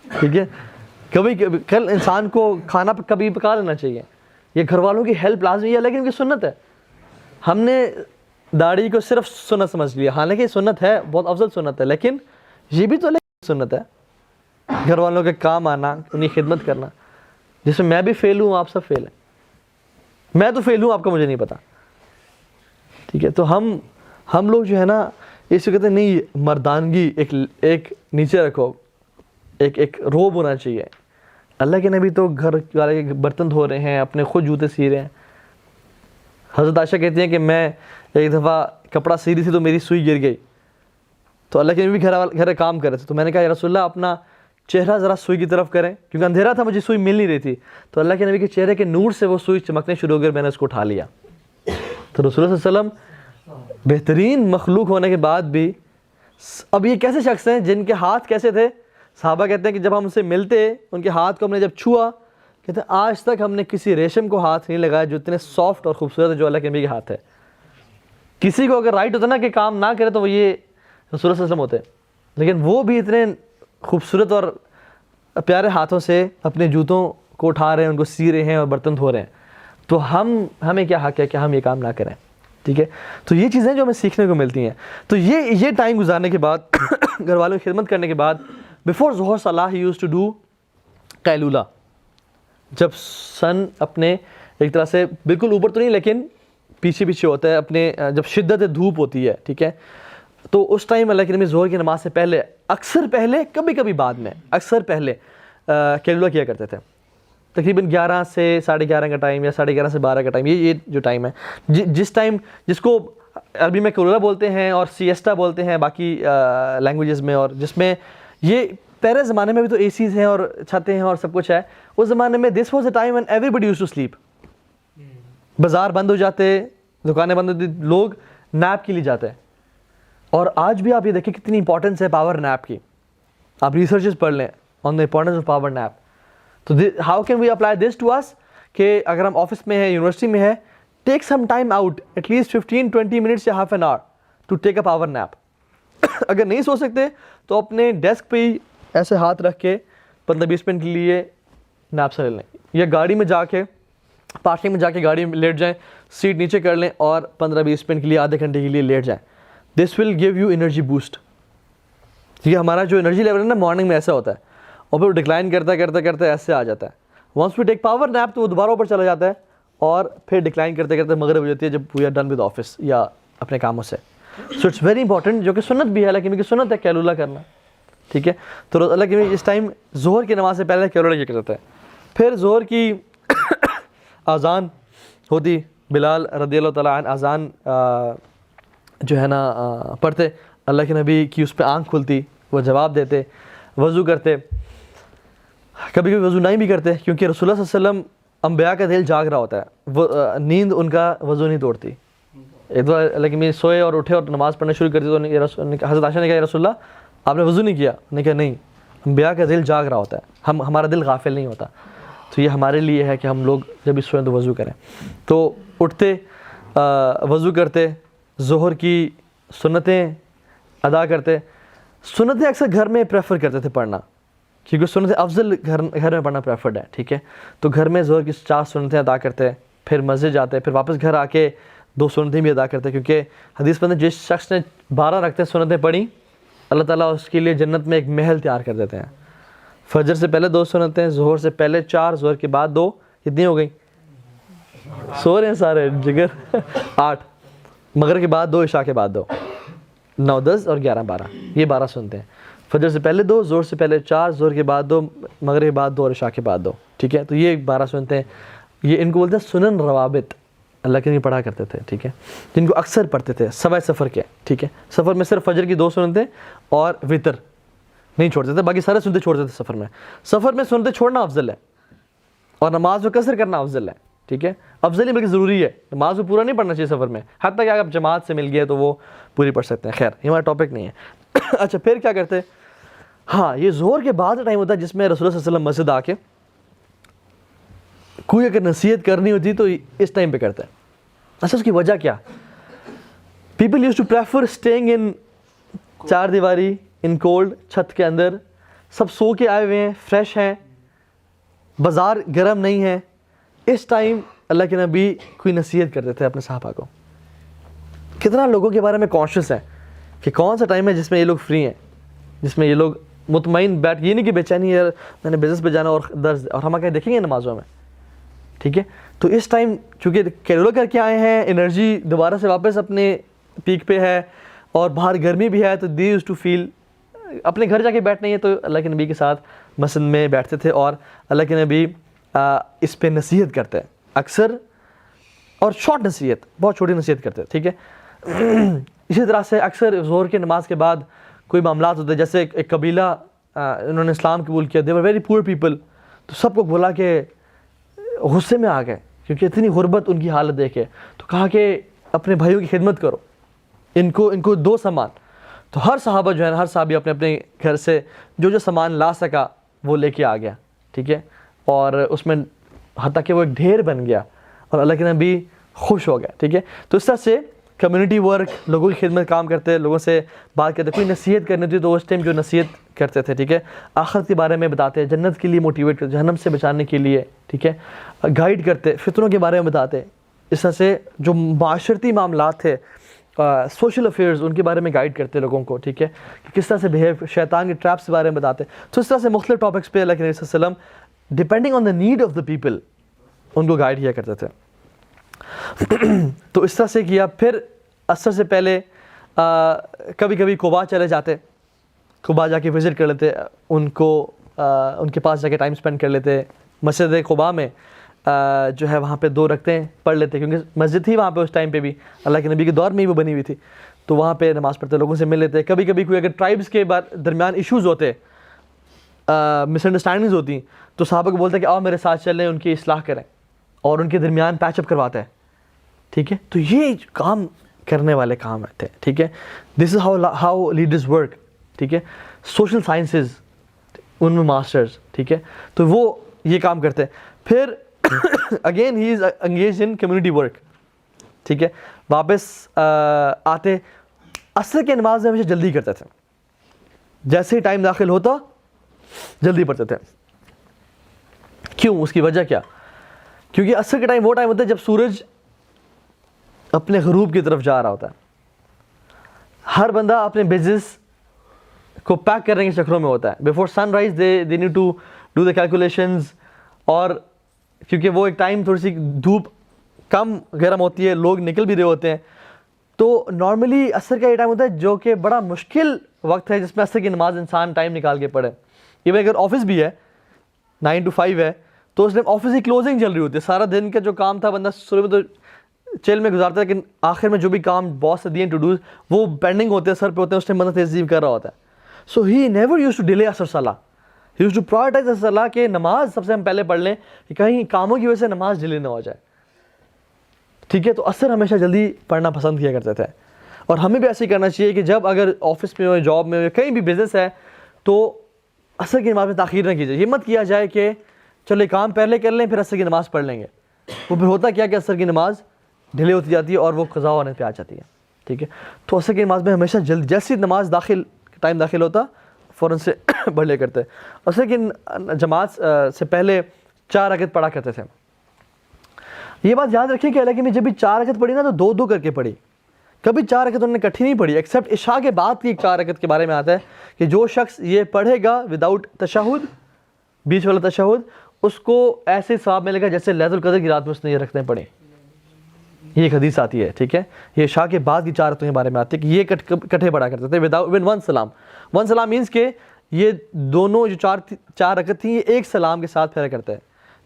ٹھیک ہے, کبھی کل انسان کو کھانا کبھی پکا لینا چاہیے. یہ گھر والوں کی ہیلپ لازمی ہے, لیکن ان کی سنت ہے. ہم نے داڑھی کو صرف سنت سمجھ لیا, حالانکہ سنت ہے, بہت افضل سنت ہے, لیکن یہ بھی تو سنت ہے گھر والوں کے کام آنا, انہیں خدمت کرنا, جس میں میں بھی فیل ہوں, آپ سب فیل ہیں. میں تو فیل ہوں, آپ کا مجھے نہیں پتا, ٹھیک ہے. تو ہم لوگ جو ہے نا اس کو کہتے ہیں نہیں, مردانگی ایک نیچے رکھو, ایک روب ہونا چاہیے. اللہ کے نبی تو گھر والے کے برتن دھو رہے ہیں, اپنے خود جوتے سی رہے ہیں. حضرت عائشہ کہتی ہیں کہ میں ایک دفعہ کپڑا سی رہی تھی تو میری سوئی گر گئی, تو اللہ کے نبی گھر کام کر رہے تھے, تو میں نے کہا یا رسول اللہ اپنا چہرہ ذرا سوئی کی طرف کریں, کیونکہ اندھیرا تھا, مجھے سوئی مل نہیں رہی تھی. تو اللہ کے نبی کے چہرے کے نور سے وہ سوئی چمکنے شروع ہو گئی, میں نے اس کو اٹھا لیا. تو رسول اللہ صلی اللہ علیہ وسلم بہترین مخلوق ہونے کے بعد بھی, اب یہ کیسے شخص ہیں جن کے ہاتھ کیسے تھے, صحابہ کہتے ہیں کہ جب ہم ان سے ملتے ان کے ہاتھ کو ہم نے جب چھوا، کہتے ہیں آج تک ہم نے کسی ریشم کو ہاتھ نہیں لگایا جو اتنے سافٹ اور خوبصورت ہے جو اللہ کے نبی کے ہاتھ ہے. کسی کو اگر رائٹ ہوتا نا کہ کام نہ کرے تو وہ یہ رسول اللہ صلی اللہ علیہ وسلم ہوتے، لیکن وہ بھی اتنے خوبصورت اور پیارے ہاتھوں سے اپنے جوتوں کو اٹھا رہے ہیں، ان کو سی رہے ہیں اور برتن دھو رہے ہیں. تو ہمیں کیا حق ہے کہ ہم یہ کام نہ کریں. ٹھیک ہے، تو یہ چیزیں جو ہمیں سیکھنے کو ملتی ہیں. تو یہ ٹائم گزارنے کے بعد گھر والوں کی خدمت کرنے کے بعد بیفور ظہر صلاح ہی یوز ٹو ڈو قیلولہ. جب سن اپنے ایک طرح سے بالکل اوپر تو نہیں لیکن پیچھے پیچھے ہوتا ہے، اپنے جب شدت دھوپ ہوتی ہے، ٹھیک ہے، تو اس ٹائم اللہ کے نبی ظہر کی نماز سے پہلے اکثر پہلے کبھی کبھی بعد میں اکثر پہلے قیلولہ کیا کرتے تھے. تقریباً 11 سے 11:30 کا ٹائم یا 11:30 سے 12 کا ٹائم، یہ جو ٹائم ہے جس ٹائم جس کو عربی میں قیلولہ بولتے ہیں اور سیسٹا بولتے ہیں باقی لینگویجز میں، اور جس میں یہ پہلے زمانے میں بھی تو اے سیز ہیں اور چھتیں ہیں اور سب کچھ ہے. اس زمانے میں this was a time when everybody used to sleep. بازار بند ہو جاتے، دکانیں بند ہوتی، لوگ نیپ کے لیے جاتے ہیں. اور آج بھی آپ یہ دیکھیں کتنی امپورٹنس ہے پاور نیپ کی. آپ ریسرچز پڑھ لیں on the importance of power nap. تو how can we apply this to us کہ اگر ہم آفس میں ہیں، یونیورسٹی میں ہے، take some time out at least 15-20 minutes یا half an hour to take a power nap. اگر نہیں سو سکتے تو اپنے ڈیسک پہ ہی ایسے ہاتھ رکھ کے 15-20 منٹ کے لیے نیپ سے لے لیں، یا گاڑی میں جا کے پارکنگ میں جا کے گاڑی میں لیٹ جائیں، سیٹ نیچے کر لیں اور 15-20 منٹ کے لیے آدھے گھنٹے کے لیے لیٹ جائیں. This will give you energy boost. ٹھیک ہے، ہمارا جو انرجی لیول ہے نا مارننگ میں ایسا ہوتا ہے اور پھر ڈکلائن کرتا کرتے ایسے آ جاتا ہے. Once we take power nap تو وہ دوبارہ اوپر چلا جاتا ہے اور پھر ڈکلائن کرتے کرتے مغرب ہو جاتی ہے جب we are done with office یا اپنے کاموں سے. سو اٹس ویری امپورٹنٹ، جو کہ سنت بھی ہے، لیکن سنت ہے قیلولہ کرنا. ٹھیک ہے، تو اللہ کے اس ٹائم ظہر کی نماز سے پہلے قیلولہ کیا کرتا ہے. پھر ظہر کی اذان ہوتی، بلال رضی اللہ تعالیٰ عنہ اذان جو ہے نا پڑھتے، اللہ کے نبی کی اس پہ آنکھ کھلتی، وہ جواب دیتے، وضو کرتے. کبھی کبھی وضو نہیں بھی کرتے کیونکہ رسول اللہ صلی اللہ علیہ وسلم انبیاء کا دل جاگ رہا ہوتا ہے، وہ نیند ان کا وضو نہیں توڑتی. ایک دو اللہ کے نبی سوئے اور اٹھے اور نماز پڑھنا شروع کر دی تو حضرت عائشہ نے کہا یا رسول اللہ آپ نے وضو نہیں کیا؟ انہوں نے کہا نہیں، انبیاء کا دل جاگ رہا ہوتا ہے، ہمارا دل غافل نہیں ہوتا. تو یہ ہمارے لیے ہے کہ ہم لوگ جب بھی سوئیں تو وضو کریں. تو اٹھتے، وضو کرتے، ظہر کی سنتیں ادا کرتے. سنتیں اکثر گھر میں پریفر کرتے تھے پڑھنا کیونکہ سنتیں افضل گھر میں پڑھنا پریفرڈ ہے. ٹھیک ہے، تو گھر میں ظہر کی 4 سنتیں ادا کرتے، پھر مسجد جاتے، پھر واپس گھر آ کے 2 سنتیں بھی ادا کرتے کیونکہ حدیث میں جس شخص نے 12 رکعتیں سنتیں پڑھی اللہ تعالیٰ اس کے لیے جنت میں ایک محل تیار کر دیتے ہیں. فجر سے پہلے 2 سنتیں، ظہر سے پہلے 4، ظہر کے بعد 2، کتنی ہو گئی؟ سو رہے ہیں سارے جگر 8، مغرب کے بعد 2، عشاء کے بعد 2، 9، 10 اور 11، 12، یہ 12 سنتے ہیں. فجر سے پہلے 2، ظہر سے پہلے 4، ظہر کے بعد 2، مغرب کے بعد 2 اور عشاء کے بعد 2. ٹھیک ہے، تو یہ 12 سنتے ہیں. یہ ان کو بولتے ہیں سنن روابط، اللہ کے لیے پڑھا کرتے تھے. ٹھیک ہے، جن کو اکثر پڑھتے تھے سوائے سفر کے. ٹھیک ہے، سفر میں صرف فجر کی 2 سنتیں اور وطر نہیں چھوڑتے تھے، باقی سارے سنتیں چھوڑتے تھے سفر میں. سفر میں سنتیں چھوڑنا افضل ہے اور نماز میں قصر کرنا افضل ہے. ٹھیک ہے، افضل ہی بلکہ ضروری ہے. نماز کو پورا نہیں پڑھنا چاہیے سفر میں، حتیٰ کہ اگر جماعت سے مل گئے تو وہ پوری پڑھ سکتے ہیں. خیر، یہ ہمارا ٹاپک نہیں ہے. اچھا، پھر کیا کرتے؟ ہاں، یہ ظہر کے بعد ٹائم ہوتا ہے جس میں رسول اللہ صلی اللہ علیہ وسلم مسجد آ کے کوئی اگر نصیحت کرنی ہوتی تو اس ٹائم پہ کرتے ہیں. اچھا، اس کی وجہ کیا؟ People use to prefer staying in 4 دیواری، ان کولڈ، چھت کے اندر، سب سو کے آئے ہوئے ہیں، فریش ہیں، بازار گرم نہیں ہے. اس ٹائم اللہ کے نبی کوئی نصیحت کرتے تھے اپنے صحابہ کو. کتنا لوگوں کے بارے میں کانشیس ہے کہ کون سا ٹائم ہے جس میں یہ لوگ فری ہیں، جس میں یہ لوگ مطمئن بیٹھ، یہ نہیں کہ بے چینی ہے میں نے بزنس پہ جانا اور درس، اور ہم آگے دیکھیں گے نمازوں میں. ٹھیک ہے، تو اس ٹائم چونکہ قیلولہ کر کے آئے ہیں، انرجی دوبارہ سے واپس اپنے پیک پہ ہے اور باہر گرمی بھی ہے، تو دے یوز ٹو فیل اپنے گھر جا کے بیٹھنا ہی ہے. تو اللہ کے نبی کے ساتھ مسجد میں بیٹھتے تھے اور اللہ کے نبی اس پہ نصیحت کرتے ہیں اکثر، اور شارٹ نصیحت، بہت چھوٹی نصیحت کرتے. ٹھیک ہے، اسی طرح سے اکثر ظہر کی نماز کے بعد کوئی معاملات ہوتے، جیسے ایک قبیلہ انہوں نے اسلام قبول کیا، دے ور ویری پور پیپل، تو سب کو بولا کہ غصے میں آ گئے کیونکہ اتنی غربت ان کی حالت دیکھے، تو کہا کہ اپنے بھائیوں کی خدمت کرو، ان کو دو سامان. تو ہر صحابہ جو ہے نا، ہر صحابی اپنے اپنے گھر سے جو جو سامان لا سکا وہ لے کے آ گیا، ٹھیک ہے، اور اس میں حتیٰ کہ وہ ایک ڈھیر بن گیا اور اللہ کے نبی خوش ہو گیا، ٹھیک ہے۔ تو اس طرح سے کمیونٹی ورک، لوگوں کی خدمت کام کرتے، لوگوں سے بات کرتے، کوئی نصیحت کرنی تھی تو اس ٹائم جو نصیحت کرتے تھے، ٹھیک ہے، آخرت کے بارے میں بتاتے، جنت کے لیے موٹیویٹ کرتے، جہنم سے بچانے کے لیے، ٹھیک ہے، گائیڈ کرتے، فتنوں کے بارے میں بتاتے۔ اس طرح سے جو معاشرتی معاملات تھے، سوشل افیئرز، ان کے بارے میں گائیڈ کرتے لوگوں کو، ٹھیک ہے، کہ کس طرح سے بہیو، شیطان کے ٹریپس کے بارے میں بتاتے۔ تو اس طرح سے مختلف ٹاپکس پہ اللہ کے نبی صلی اللہ علیہ وسلم depending on the need of the people in کو گائیڈ کیا کرتے تھے۔ تو اس طرح سے کیا۔ پھر عصر سے پہلے کبھی کبھی قباء چلے جاتے، قباء جا کے وزٹ کر لیتے، ان کے پاس جا کے ٹائم اسپینڈ کر لیتے۔ مسجد قباء میں جو ہے وہاں پہ 2 رکعتیں پڑھ لیتے، کیونکہ مسجد تھی وہاں پہ اس ٹائم پہ بھی، اللہ کے نبی کے دور میں ہی وہ بنی ہوئی تھی، تو وہاں پہ نماز پڑھتے، لوگوں سے مل لیتے۔ کبھی کبھی کوئی اگر ٹرائبس کے درمیان ایشوز ہوتے، مس انڈرسٹینڈنگز ہوتی، تو صحابہ کو بولتے کہ آؤ میرے ساتھ چلیں، ان کی اصلاح کریں، اور ان کے درمیان پیچ اپ کرواتا ہے، ٹھیک ہے۔ تو یہ کام کرنے والے کام تھے، ٹھیک ہے۔ دس از ہاؤ لیڈرز ورک، ٹھیک ہے۔ سوشل سائنسز ان میں ماسٹرز، ٹھیک ہے، تو وہ یہ کام کرتے۔ پھر again he is engage in community work, ٹھیک ہے۔ واپس آتے، عصر کی نماز میں ہمیشہ جلدی کرتے تھے، جیسے ہی ٹائم داخل ہوتا جلدی پڑھتے تھے۔ کیوں؟ اس کی وجہ کیا؟ کیونکہ عصر کے ٹائم وہ ٹائم ہوتا ہے جب سورج اپنے غروب کی طرف جا رہا ہوتا ہے، ہر بندہ اپنے بزنس کو پیک کرنے کے چکروں میں ہوتا ہے۔ Before sunrise they need to do the calculations, اور کیونکہ وہ ایک ٹائم تھوڑی سی دھوپ کم گرم ہوتی ہے، لوگ نکل بھی رہے ہوتے ہیں، تو نارملی عصر کا یہ ٹائم ہوتا ہے جو کہ بڑا مشکل وقت ہے جس میں عصر کی نماز انسان ٹائم نکال کے پڑھے۔ ایون اگر آفس بھی ہے 9 to 5 ہے تو اس ٹائم آفس کی کلوزنگ چل رہی ہوتی ہے، سارا دن کا جو کام تھا بندہ شروع میں تو چیل میں گزارتا ہے، لیکن آخر میں جو بھی کام باس سے دیے ٹو ڈوز وہ پینڈنگ ہوتے ہیں، سر پہ ہوتے ہیں، اس ٹائم بندہ تہذیب کر رہا ہوتا ہے۔ So he never use to delay عصر صلاح، ہی یوز ٹو پرائورٹائز عصر صلاح، کہ نماز سب سے ہم پہلے پڑھ لیں کہ کہیں کاموں کی وجہ سے نماز ڈیلے نہ ہو جائے، ٹھیک ہے۔ تو عصر ہمیشہ جلدی پڑھنا پسند کیا کرتے تھے، اور ہمیں بھی ایسے ہی کرنا چاہیے کہ جب اگر آفس میں ہو، جاب میں ہو، کہیں بھی بزنس ہے، تو عصر کی نماز میں تاخیر نہ کیجیے۔ یہ مت کیا جائے کہ چلو یہ کام پہلے کر لیں پھر عصر کی نماز پڑھ لیں گے، وہ پھر ہوتا کیا کہ عصر کی نماز ڈیلے ہوتی جاتی ہے اور وہ قضا ہونے پہ آ جاتی ہے، ٹھیک ہے۔ تو عصر کی نماز میں ہمیشہ جیسی نماز ٹائم داخل ہوتا فوراً سے پڑھ لے کرتے۔ عصر کی جماعت سے پہلے 4 رکعت پڑھا کرتے تھے۔ یہ بات یاد رکھیں کہ حالانکہ میں جب بھی 4 رکعت پڑھی نا تو 2 کر کے پڑھی، کبھی 4 رکعت انہوں نے اکٹھی نہیں پڑھی، ایکسیپٹ عشاء کے بعد کی 4 رکعت کے بارے میں آتا ہے کہ جو شخص یہ پڑھے گا وداؤٹ تشہد، بیچ والا تشہد، اس کو ایسے ثواب ملے گا جیسے لیلۃ القدر کی رات میں اس نے یہ رکعتیں پڑھی۔ یہ ایک حدیث آتی ہے، ٹھیک ہے، یہ عشاء کے بعد کی 4 رکعتوں کے بارے میں آتی ہے کہ یہ کٹھے پڑھا کرتے تھے وداؤٹ ایون 1 سلام۔ 1 سلام مینس کہ یہ دونوں جو 4 رکعت تھیں یہ ایک سلام کے ساتھ پھیرا کرتا ہے،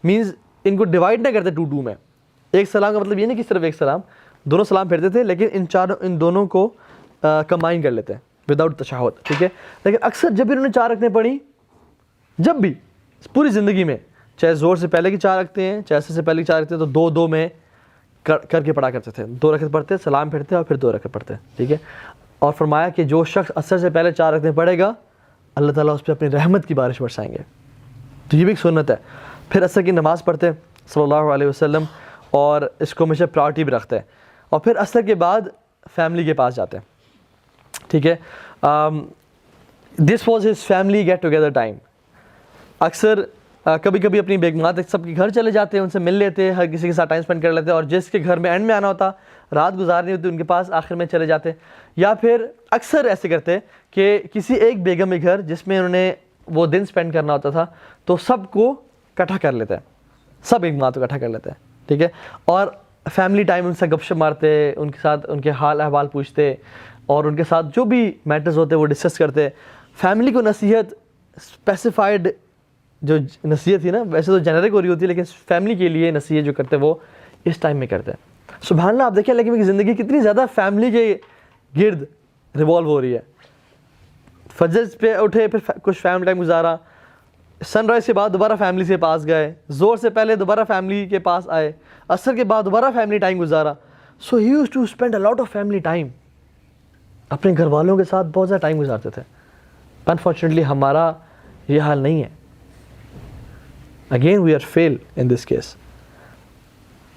مینس ان کو ڈیوائڈ نہ کرتے 2 میں۔ ایک سلام کا مطلب یہ نہیں کہ صرف ایک سلام، دونوں سلام پھیرتے تھے، لیکن ان دونوں کو کمبائن کر لیتے ہیں وداؤٹ تشہد، ٹھیک ہے۔ لیکن اکثر جب بھی انہوں نے 4 رکعتیں پڑھی، جب بھی پوری زندگی میں، چاہے زور سے پہلے کی 4 رکعتیں ہیں، چاہے عصر سے پہلے کی 4 رکعتیں، تو 2 میں کر کے پڑھا کرتے تھے۔ 2 رکعت پڑھتے، سلام پھیرتے اور پھر 2 رکعت پڑھتے، ٹھیک ہے۔ اور فرمایا کہ جو شخص عصر سے پہلے 4 رکعتیں پڑھے گا اللہ تعالیٰ اس پہ اپنی رحمت کی بارش برسائیں گے۔ تو یہ بھی ایک سنت ہے۔ پھر عصر کی نماز پڑھتے صلی اللہ علیہ وسلم، اور اس کو ہمیشہ پرائورٹی بھی رکھتے ہیں، اور پھر عصر کے بعد فیملی کے پاس جاتے ہیں، ٹھیک ہے۔ This was his family get together time. اکثر کبھی کبھی اپنی بیگمات سب کے گھر چلے جاتے ہیں، ان سے مل لیتے، ہر کسی کے ساتھ ٹائم اسپینڈ کر لیتے، اور جس کے گھر میں اینڈ میں آنا ہوتا، رات گزارنی ہوتی، ان کے پاس آخر میں چلے جاتے۔ یا پھر اکثر ایسے کرتے کہ کسی ایک بیگم کے گھر جس میں انہوں نے وہ دن اسپینڈ کرنا ہوتا تھا، تو سب کو اکٹھا کر لیتے ہیں، سب بیگمات کو اکٹھا کر لیتے ہیں، ٹھیک ہے۔ اور فیملی ٹائم ان سے گپ شپ مارتے، ان کے ساتھ ان کے حال احوال پوچھتے، اور ان کے ساتھ جو بھی میٹرز ہوتے وہ ڈسکس کرتے۔ فیملی کو نصیحت اسپیسیفائڈ جو نصیحت تھی نا، ویسے تو جنرک ہو رہی ہوتی ہے، لیکن فیملی کے لیے نصیحت جو کرتے وہ اس ٹائم میں کرتے ہیں۔ سبحان اللہ، آپ دیکھیں لیکن زندگی کتنی زیادہ فیملی کے گرد ریوالو ہو رہی ہے۔ فجر پہ اٹھے، پھر کچھ فیملی ٹائم گزارا، سن رائز کے بعد دوبارہ فیملی سے پاس گئے، زور سے پہلے دوبارہ فیملی کے پاس آئے، عصر کے بعد دوبارہ فیملی ٹائم گزارا۔ So he use to spend a lot of family time, اپنے گھر والوں کے ساتھ بہت زیادہ ٹائم گزارتے تھے. انفارچونیٹلی ہمارا یہ حال نہیں ہے. Again we are fail in this case.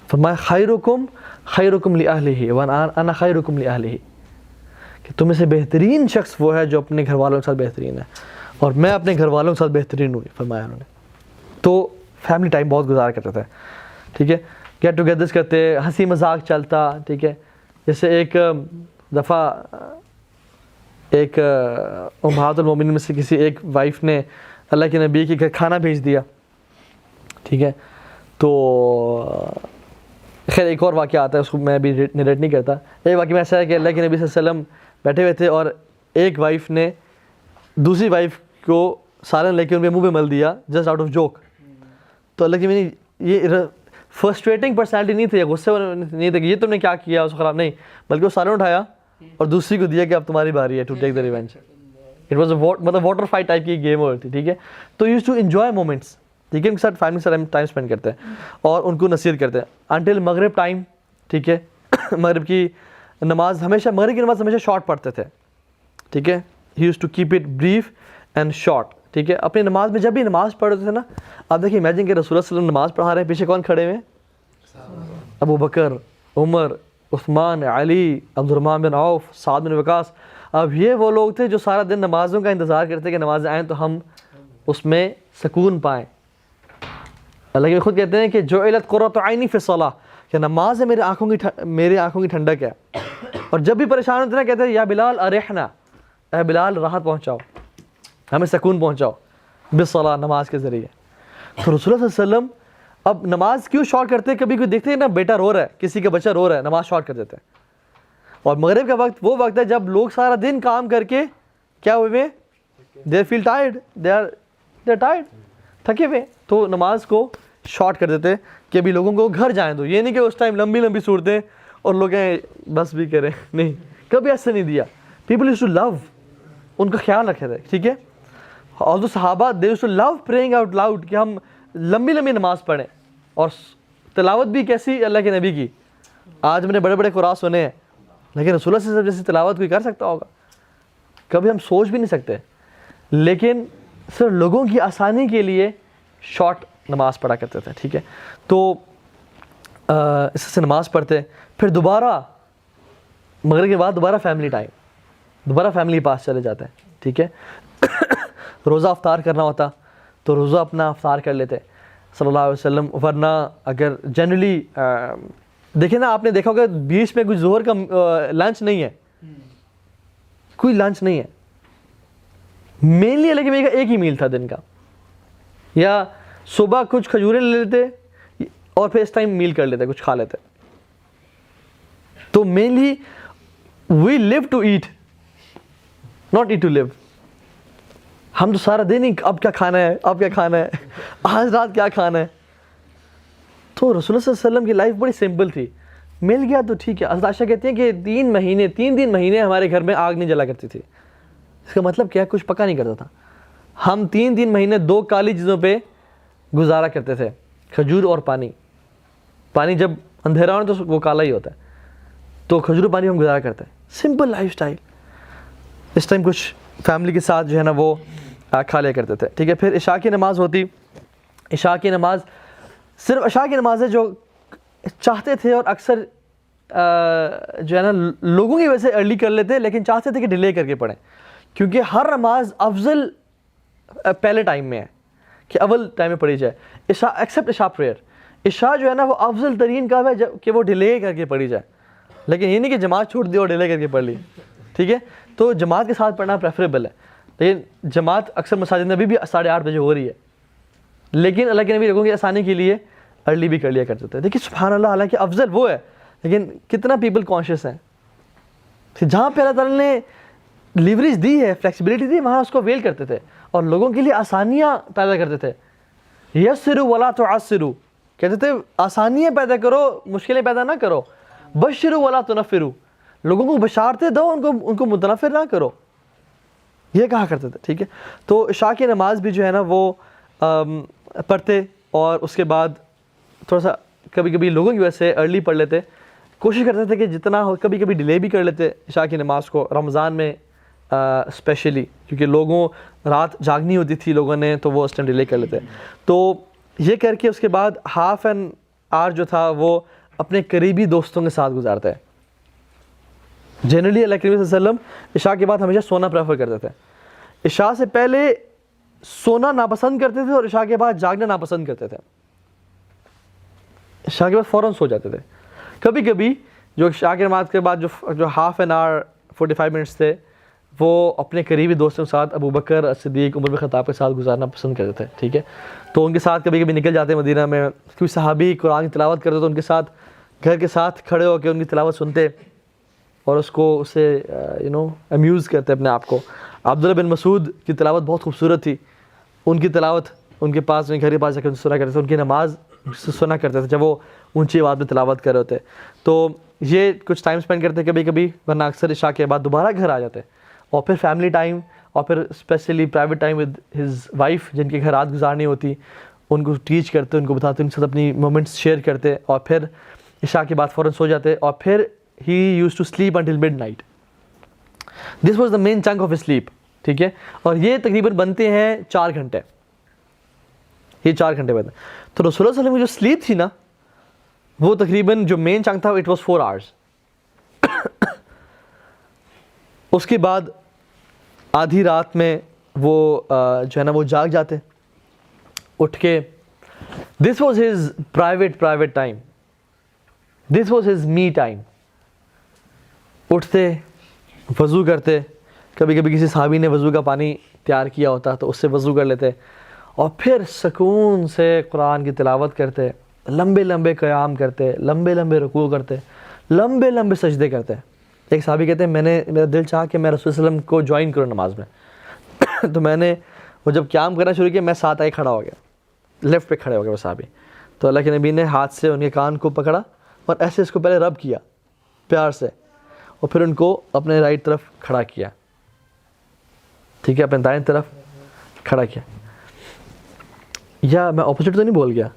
فرمایا خیرکم خیرکم لأہلہ وانا خیرکم لأہلہ, کہ تم میں سے بہترین شخص وہ ہے جو اپنے گھر والوں کے ساتھ بہترین ہے, اور میں اپنے گھر والوں کے ساتھ بہترین ہوں, فرمایا انہوں نے. تو فیملی ٹائم بہت گزارا کرتے تھے, ٹھیک ہے, گیٹ ٹوگیدرس کرتے, ہنسی مذاق چلتا, ٹھیک ہے. جیسے ایک دفعہ ایک امہات المومنین میں سے کسی ایک وائف نے اللہ کے نبی کے گھر کھانا بھیج دیا, ٹھیک ہے. تو خیر ایک اور واقعہ آتا ہے, اس کو میں ابھی نریٹ نہیں کرتا. ایک واقعہ میں ایسا ہے کہ اللہ کے نبی صلی اللہ علیہ وسلم بیٹھے ہوئے تھے اور ایک وائف نے دوسری وائف کو سالن لے کے ان کے منہ پہ مل دیا جسٹ آؤٹ آف جوک. تو اللہ کے نبی یہ فرسٹریٹنگ پرسنالٹی نہیں تھی, غصے نہیں تھے کہ یہ تم نے کیا کیا, اس کو خراب نہیں, بلکہ وہ سالن اٹھایا اور دوسری کو دیا کہ اب تمہاری باری ہے to take the revenge. It was مطلب واٹر فائٹ ٹائپ کی گیم ہوتی, ٹھیک ہے. تو یوز ٹو انجوائے مومنٹس, ٹھیک ہے, ان کے ساتھ فیملی کے ساتھ ٹائم اسپینڈ کرتے ہیں اور ان کو نصیحت کرتے ہیں انٹل مغرب ٹائم, ٹھیک ہے. مغرب کی نماز ہمیشہ, مغرب کی نماز ہمیشہ شارٹ پڑھتے تھے, ٹھیک ہے. He use to keep it brief and short, ٹھیک ہے. اپنی نماز میں جب بھی نماز پڑھتے تھے نا, آپ دیکھیے امیجن کہ رسول اللہ صلی اللہ علیہ وسلم نماز پڑھا رہے ہیں, پیچھے کون کھڑے ہوئے ہیں؟ ابو بکر, عمر, عثمان, علی, عبد الرحمن بن عوف, سعد بن وقاص. اب یہ وہ لوگ تھے جو سارا دن نمازوں کا انتظار کرتے کہ نمازیں آئیں تو ہم اس میں سکون پائیں. اللہ کے خود کہتے ہیں کہ جعلت قرۃ عینی فی الصلاۃ, کہ نماز ہے میری آنکھوں کی ٹھنڈک ہے. اور جب بھی پریشان ہوتے ہیں کہتے ہیں یا بلال ارحنا, اے بلال راحت پہنچاؤ, ہمیں سکون پہنچاؤ بالصلاۃ, نماز کے ذریعے. تو رسول اللہ صلی اللہ علیہ وسلم اب نماز کیوں شارٹ کرتے ہیں؟ کبھی کوئی دیکھتے ہیں نا بیٹا رو رہا ہے, کسی کا بچہ رو رہا ہے, نماز شارٹ کر دیتے ہیں. اور مغرب کا وقت وہ وقت ہے جب لوگ سارا دن کام کر کے کیا ہوئے, دے فیل ٹائرڈ, دے آر ٹائرڈ, تھکے ہوئے, تو نماز کو شارٹ کر دیتے کہ ابھی لوگوں کو گھر جائیں دو. یہ نہیں کہ اس ٹائم لمبی لمبی صورتیں اور لوگ بس بھی کریں, نہیں, کبھی ایسا نہیں دیا. پیپل یوز ٹو لو, ان کا خیال رکھے تھے, ٹھیک ہے. اور جو صحابہ they use to love praying out loud, کہ ہم لمبی لمبی نماز پڑھیں, اور تلاوت بھی کیسی اللہ کے نبی کی. آج میں نے بڑے بڑے قرآن سنے ہیں, لیکن رسول اللہ صلی اللہ علیہ وسلم جیسی تلاوت کوئی کر سکتا ہوگا؟ کبھی ہم سوچ بھی نہیں سکتے. لیکن صرف لوگوں کی آسانی کے لیے شارٹ نماز پڑھا کرتے تھے, ٹھیک ہے. تو اس سے نماز پڑھتے, پھر دوبارہ مغرب کے بعد دوبارہ فیملی ٹائم, دوبارہ فیملی کے پاس چلے جاتے ہیں, ٹھیک ہے. روزہ افطار کرنا ہوتا تو روزہ اپنا افطار کر لیتے صلی اللہ علیہ وسلم. ورنہ اگر جنرلی دیکھیں نا, آپ نے دیکھا ہوگا بیچ میں کوئی ظہر کا لنچ نہیں ہے, کوئی لنچ نہیں ہے. مینلی لیکن ایک ہی میل تھا دن کا, یا صبح کچھ کھجوریں لے لیتے اور پھر اس ٹائم میل کر لیتے, کچھ کھا لیتے. تو mainly we live to eat, not eat to live. ہم تو سارا دن ہی اب کیا کھانا ہے, اب کیا کھانا ہے, آج رات کیا کھانا ہے. تو رسول اللہ صلی اللہ علیہ وسلم کی لائف بڑی سمپل تھی, مل گیا تو ٹھیک ہے. حضرت عائشہ کہتی ہیں کہ 3 مہینے ہمارے گھر میں آگ نہیں جلا کرتی تھی. اس کا مطلب کیا, کچھ پکا نہیں کرتا تھا. ہم 3 مہینے 2 کالی چیزوں پہ گزارا کرتے تھے, کھجور اور پانی. پانی جب اندھیرا ہو تو وہ کالا ہی ہوتا ہے, تو کھجور پانی ہم گزارا کرتے ہیں. Simple life style. اس ٹائم کچھ فیملی کے ساتھ جو ہے نا وہ کھا لیا کرتے تھے, ٹھیک ہے. پھر عشاء کی نماز ہوتی. عشاء کی نماز صرف عشاء کی نماز ہے جو چاہتے تھے, اور اکثر جو ہے نا لوگوں کی وجہ سے ارلی کر لیتے, لیکن چاہتے تھے کہ ڈیلے کر کے پڑھیں, کیونکہ ہر نماز افضل پہلے ٹائم میں ہے کہ اول ٹائم میں پڑھی جائے. عشاء ایکسیپٹ عشاء پریئر, عشاء جو ہے نا وہ افضل ترین کام ہے کہ وہ ڈیلے کر کے پڑھی جائے. لیکن یہ نہیں کہ جماعت چھوٹ دی اور ڈیلے کر کے پڑھ لی, ٹھیک ہے. تو جماعت کے ساتھ پڑھنا پریفریبل ہے. لیکن جماعت اکثر مساجد میں ابھی بھی 8:30 بجے ہو رہی ہے, لیکن اللہ کے نبی لوگوں کی آسانی کے لیے ارلی بھی کر لیا کرتے تھے. دیکھیے سبحان اللہ, حالانکہ افضل وہ ہے, لیکن کتنا پیپل کانشیس ہیں. جہاں پہ اللہ تعالیٰ نے لیوریج دی ہے, فلیکسیبلٹی دی, وہاں اس کو ویل کرتے تھے اور لوگوں کے لیے آسانیاں پیدا کرتے تھے. یسروا ولا تعسروا, کہتے تھے آسانیاں پیدا کرو, مشکلیں پیدا نہ کرو. بشروا ولا تنفروا, لوگوں کو بشارتیں دو, ان کو متنفر نہ کرو, یہ کہا کرتے تھے, ٹھیک ہے. تو عشاء کی نماز بھی جو ہے نا وہ پڑھتے, اور اس کے بعد تھوڑا سا کبھی کبھی لوگوں کی وجہ سے ارلی پڑھ لیتے. کوشش کرتے تھے کہ جتنا ہو, کبھی کبھی ڈیلے بھی کر لیتے عشاء کی نماز کو, رمضان میں اسپیشلی, کیونکہ لوگوں رات جاگنی ہوتی تھی لوگوں نے, تو وہ اس ٹائم ڈیلے کر لیتے. تو یہ کر کے اس کے بعد ہاف این آور جو تھا وہ اپنے قریبی دوستوں کے ساتھ گزارتا ہے. جنرلی اللہ کریم صلی اللہ علیہ وسلم عشاء کے بعد ہمیشہ سونا پریفر کرتے تھے. عشاء سے پہلے سونا ناپسند کرتے تھے اور عشاء کے بعد جاگنا ناپسند کرتے تھے. عشاء کے بعد فوراً سو جاتے تھے. کبھی کبھی جو عشاء کی نماز کے بعد جو ہاف این آور 45 منٹس تھے وہ اپنے قریبی دوستوں کے ساتھ ابو بکر صدیق عمر بن خطاب کے ساتھ گزارنا پسند کرتے تھے. ٹھیک ہے, تو ان کے ساتھ کبھی کبھی نکل جاتے مدینہ میں, کوئی صحابی قرآن کی تلاوت کرتے تو ان کے ساتھ گھر کے ساتھ کھڑے ہو کے ان کی تلاوت سنتے اور اسے امیوز کرتے اپنے آپ کو. عبداللہ بن مسعود کی تلاوت بہت خوبصورت تھی, ان کی تلاوت ان کے پاس گھر کے پاس جا کے سنا کرتے تھے, ان کی نماز سنا کرتے تھے جب وہ اونچی آواز میں تلاوت کر رہے ہوتے. تو یہ کچھ ٹائم اسپینڈ کرتے کبھی کبھی, ورنہ اکثر عشاء کے بعد دوبارہ گھر آ جاتے, اور پھر فیملی ٹائم, اور پھر especially private time with his wife, جن کے گھر رات گزارنی ہوتی, ان کو ٹیچ کرتے, ان کو بتاتے, ان کے ساتھ اپنی مومنٹس شیئر کرتے, اور پھر عشاء کے بعد فوراً سو جاتے. اور پھر he use to sleep until midnight. This was the main chunk of sleep. ٹھیک ہے, اور یہ تقریباً بنتے ہیں 4 گھنٹے, یہ 4 گھنٹے بنتے. تو رسول اللہ صلی اللہ علیہ وسلم کی جو سلیپ تھی نا, وہ تقریباً جو مین چنک تھا اٹ واز 4 آورس. اس کے بعد آدھی رات میں وہ جو ہے نا وہ جاگ جاتے اٹھ کے. دس was his private time, this was his me time. اٹھتے, وضو کرتے, کبھی کبھی کسی صحابی نے وضو کا پانی تیار کیا ہوتا تو اس سے وضو کر لیتے, اور پھر سکون سے قرآن کی تلاوت کرتے, لمبے لمبے قیام کرتے, لمبے لمبے رکوع کرتے, لمبے لمبے سجدے کرتے. ایک صحابی کہتے ہیں میرا دل چاہا کہ میں رسول صلی اللہ علیہ وسلم کو جوائن کروں نماز میں. تو میں نے وہ جب قیام کرنا شروع کیا, میں ساتھ آئے کھڑا ہو گیا, لیفٹ پہ کھڑے ہو گئے وہ صحابی. تو اللہ کے نبی نے ہاتھ سے ان کے کان کو پکڑا اور ایسے اس کو پہلے رب کیا پیار سے, اور پھر ان کو اپنے رائٹ طرف کھڑا کیا. ٹھیک ہے, اپنے دائیں طرف کھڑا کیا. یا میں اپوزٹ تو نہیں بول گیا,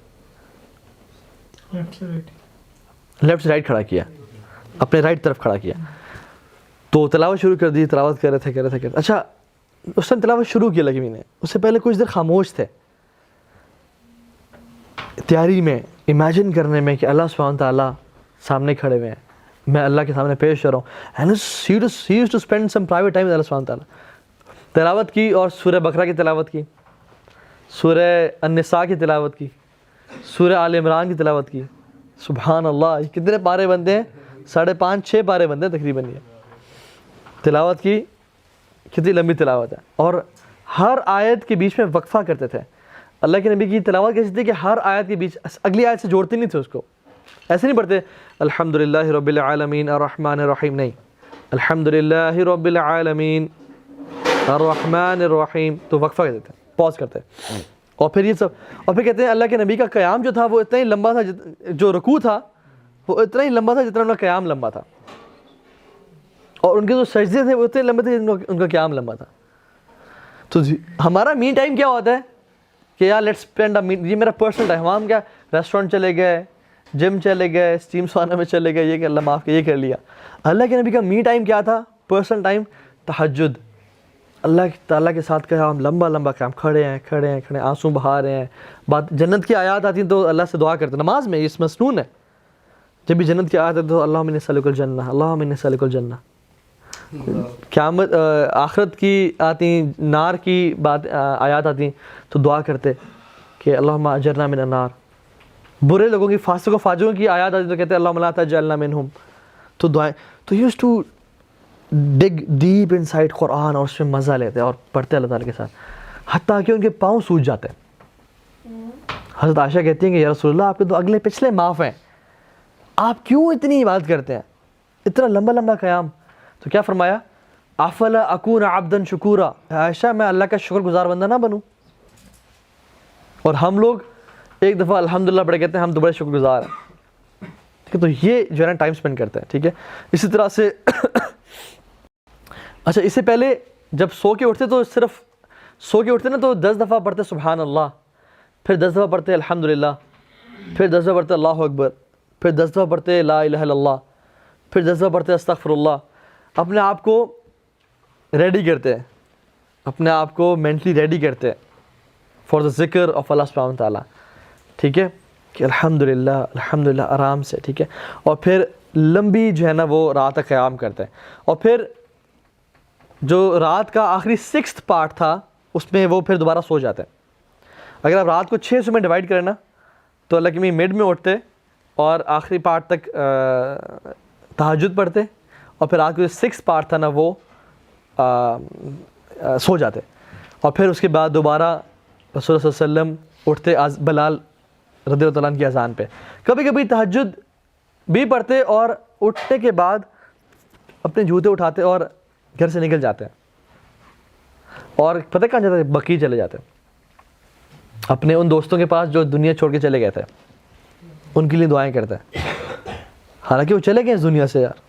لیفٹ سے رائٹ کھڑا کیا, اپنے رائٹ طرف کھڑا کیا. تو تلاوت شروع کر دی, تلاوت کر رہے تھے. اچھا, اس ٹائم تلاوت شروع کی لگی میں نے, اس سے پہلے کچھ دیر خاموش تھے, تیاری میں, امیجن کرنے میں کہ اللہ سبحانہ تعالیٰ سامنے کھڑے ہوئے ہیں, میں اللہ کے سامنے پیش ہو رہا ہوں. And he used to spend some private time with اللہ سبحانہ تعالیٰ. تلاوت کی, اور سورہ بقرہ کی تلاوت کی, سورہ النساء کی تلاوت کی, سورہ آل عمران کی تلاوت کی. سبحان اللہ, یہ کتنے پارے بنتے ہیں؟ 5.5-6 پارے بنتے ہیں تقریباً. یہ تلاوت کی, کتنی لمبی تلاوت ہے. اور ہر آیت کے بیچ میں وقفہ کرتے تھے. اللہ کے نبی کی تلاوت کیسی تھی کہ ہر آیت کے بیچ اگلی آیت سے جوڑتے نہیں تھے اس کو, ایسے نہیں پڑھتے الحمدللہ رب العالمین الرحمن الرحیم, نہیں, الحمدللہ رب العالمین الرحمن الرحیم, تو وقفہ کہتے تھے, پاز کرتے. اور پھر یہ سب, اور پھر کہتے ہیں اللہ کے نبی کا قیام جو تھا وہ اتنا ہی لمبا تھا, جو رکوع تھا وہ اتنا ہی لمبا تھا جتنا ان کا قیام لمبا تھا, اور ان کے جو سجدے تھے وہ اتنے لمبے تھے جتنا ان کا قیام لمبا تھا. تو ہمارا می ٹائم کیا ہوتا ہے کہ یار لیٹس اسپینڈ یہ میرا پرسنل ٹائم. ہم کیا ریسٹورینٹ چلے گئے, جم چلے گئے, اسٹیم سونا میں چلے گئے, یہ کہ اللہ معاف کیا, یہ کر لیا. اللہ کے نبی کا می ٹائم کیا تھا, پرسنل ٹائم, تہجد, اللہ تعالیٰ کے ساتھ کہ ہم لمبا لمبا کام, کھڑے ہیں, آنسو بہا رہے ہیں. بات جنت کی آیات آتی ہیں تو اللہ سے دعا کرتے ہیں نماز میں, اس مسنون ہے. جب بھی جنت کی آیات آتی ہے تو اللہم انی اسألک الجنہ, اللہم انی اسألک الجنہ. قیامت آخرت کی آتی, نار کی بات آیات آتی تو دعا کرتے کہ اللہم اجرنا من النار. برے لوگوں کی, فاسق و فاجروں کی آیات آتی تو کہتے ہیں اللہم لا تجعلنا منہم. تو دعائیں, تو use to dig deep inside Quran, اور اس میں مزہ لیتے اور پڑھتے اللہ تعالیٰ کے ساتھ, حتیٰ کہ ان کے پاؤں سوج جاتے ہیں. حضرت عائشہ کہتی ہیں کہ یا رسول اللہ آپ کے تو اگلے پچھلے معاف ہیں, آپ کیوں اتنی عبادت کرتے ہیں, اتنا لمبا لمبا قیام. تو کیا فرمایا, افلا اکون عبدا شکورا, عائشہ میں اللہ کا شکر گزار بندہ نہ بنوں. اور ہم لوگ ایک دفعہ الحمدللہ پڑھ کہتے ہیں ہم تو بڑے شکر گزار ہیں. ٹھیک ہے, تو یہ جو ہے نا ٹائم اسپینڈ کرتے ہیں. ٹھیک ہے, اسی طرح سے اچھا, اس سے پہلے جب سو کے اٹھتے تو صرف سو کے اٹھتے نا تو 10 دفعہ پڑھتے سبحان اللہ, پھر 10 دفعہ پڑھتے الحمدللہ, پھر 10 دفعہ پڑھتے اللہ اکبر, پھر 10 دفعہ پڑھتے لا الہ الا اللہ, پھر جذبہ پڑھتے ہیں استغفر اللہ, اپنے آپ کو ریڈی کرتے ہیں, اپنے آپ کو مینٹلی ریڈی کرتے ہیں فار دا ذکر آف اللہ سبحانہ و تعالیٰ, ٹھیک ہے, کہ الحمدللہ آرام سے, ٹھیک ہے, اور پھر لمبی جو ہے نا وہ رات کا قیام کرتے ہیں, اور پھر جو رات کا آخری 6th پارٹ تھا اس میں وہ پھر دوبارہ سو جاتے ہیں. اگر آپ رات کو 6 حصوں میں ڈیوائڈ کریں نا تو اللہ کی مڈ میں اٹھتے اور آخری پارٹ تک تہجد پڑھتے, اور پھر رات کو جو 6th پارٹ تھا نا وہ سو جاتے, اور پھر اس کے بعد دوبارہ رسول اللہ صلی اللہ علیہ وسلم اٹھتے بلال رضی اللہ عنہ کی اذان پہ. کبھی کبھی تہجد بھی پڑھتے اور اٹھنے کے بعد اپنے جوتے اٹھاتے اور گھر سے نکل جاتے ہیں, اور پتہ کہاں جاتے ہیں؟ بقیع چلے جاتے ہیں, اپنے ان دوستوں کے پاس جو دنیا چھوڑ کے چلے گئے تھے, ان کے لیے دعائیں کرتے ہیں. حالانکہ وہ چلے گئے اس دنیا سے یار,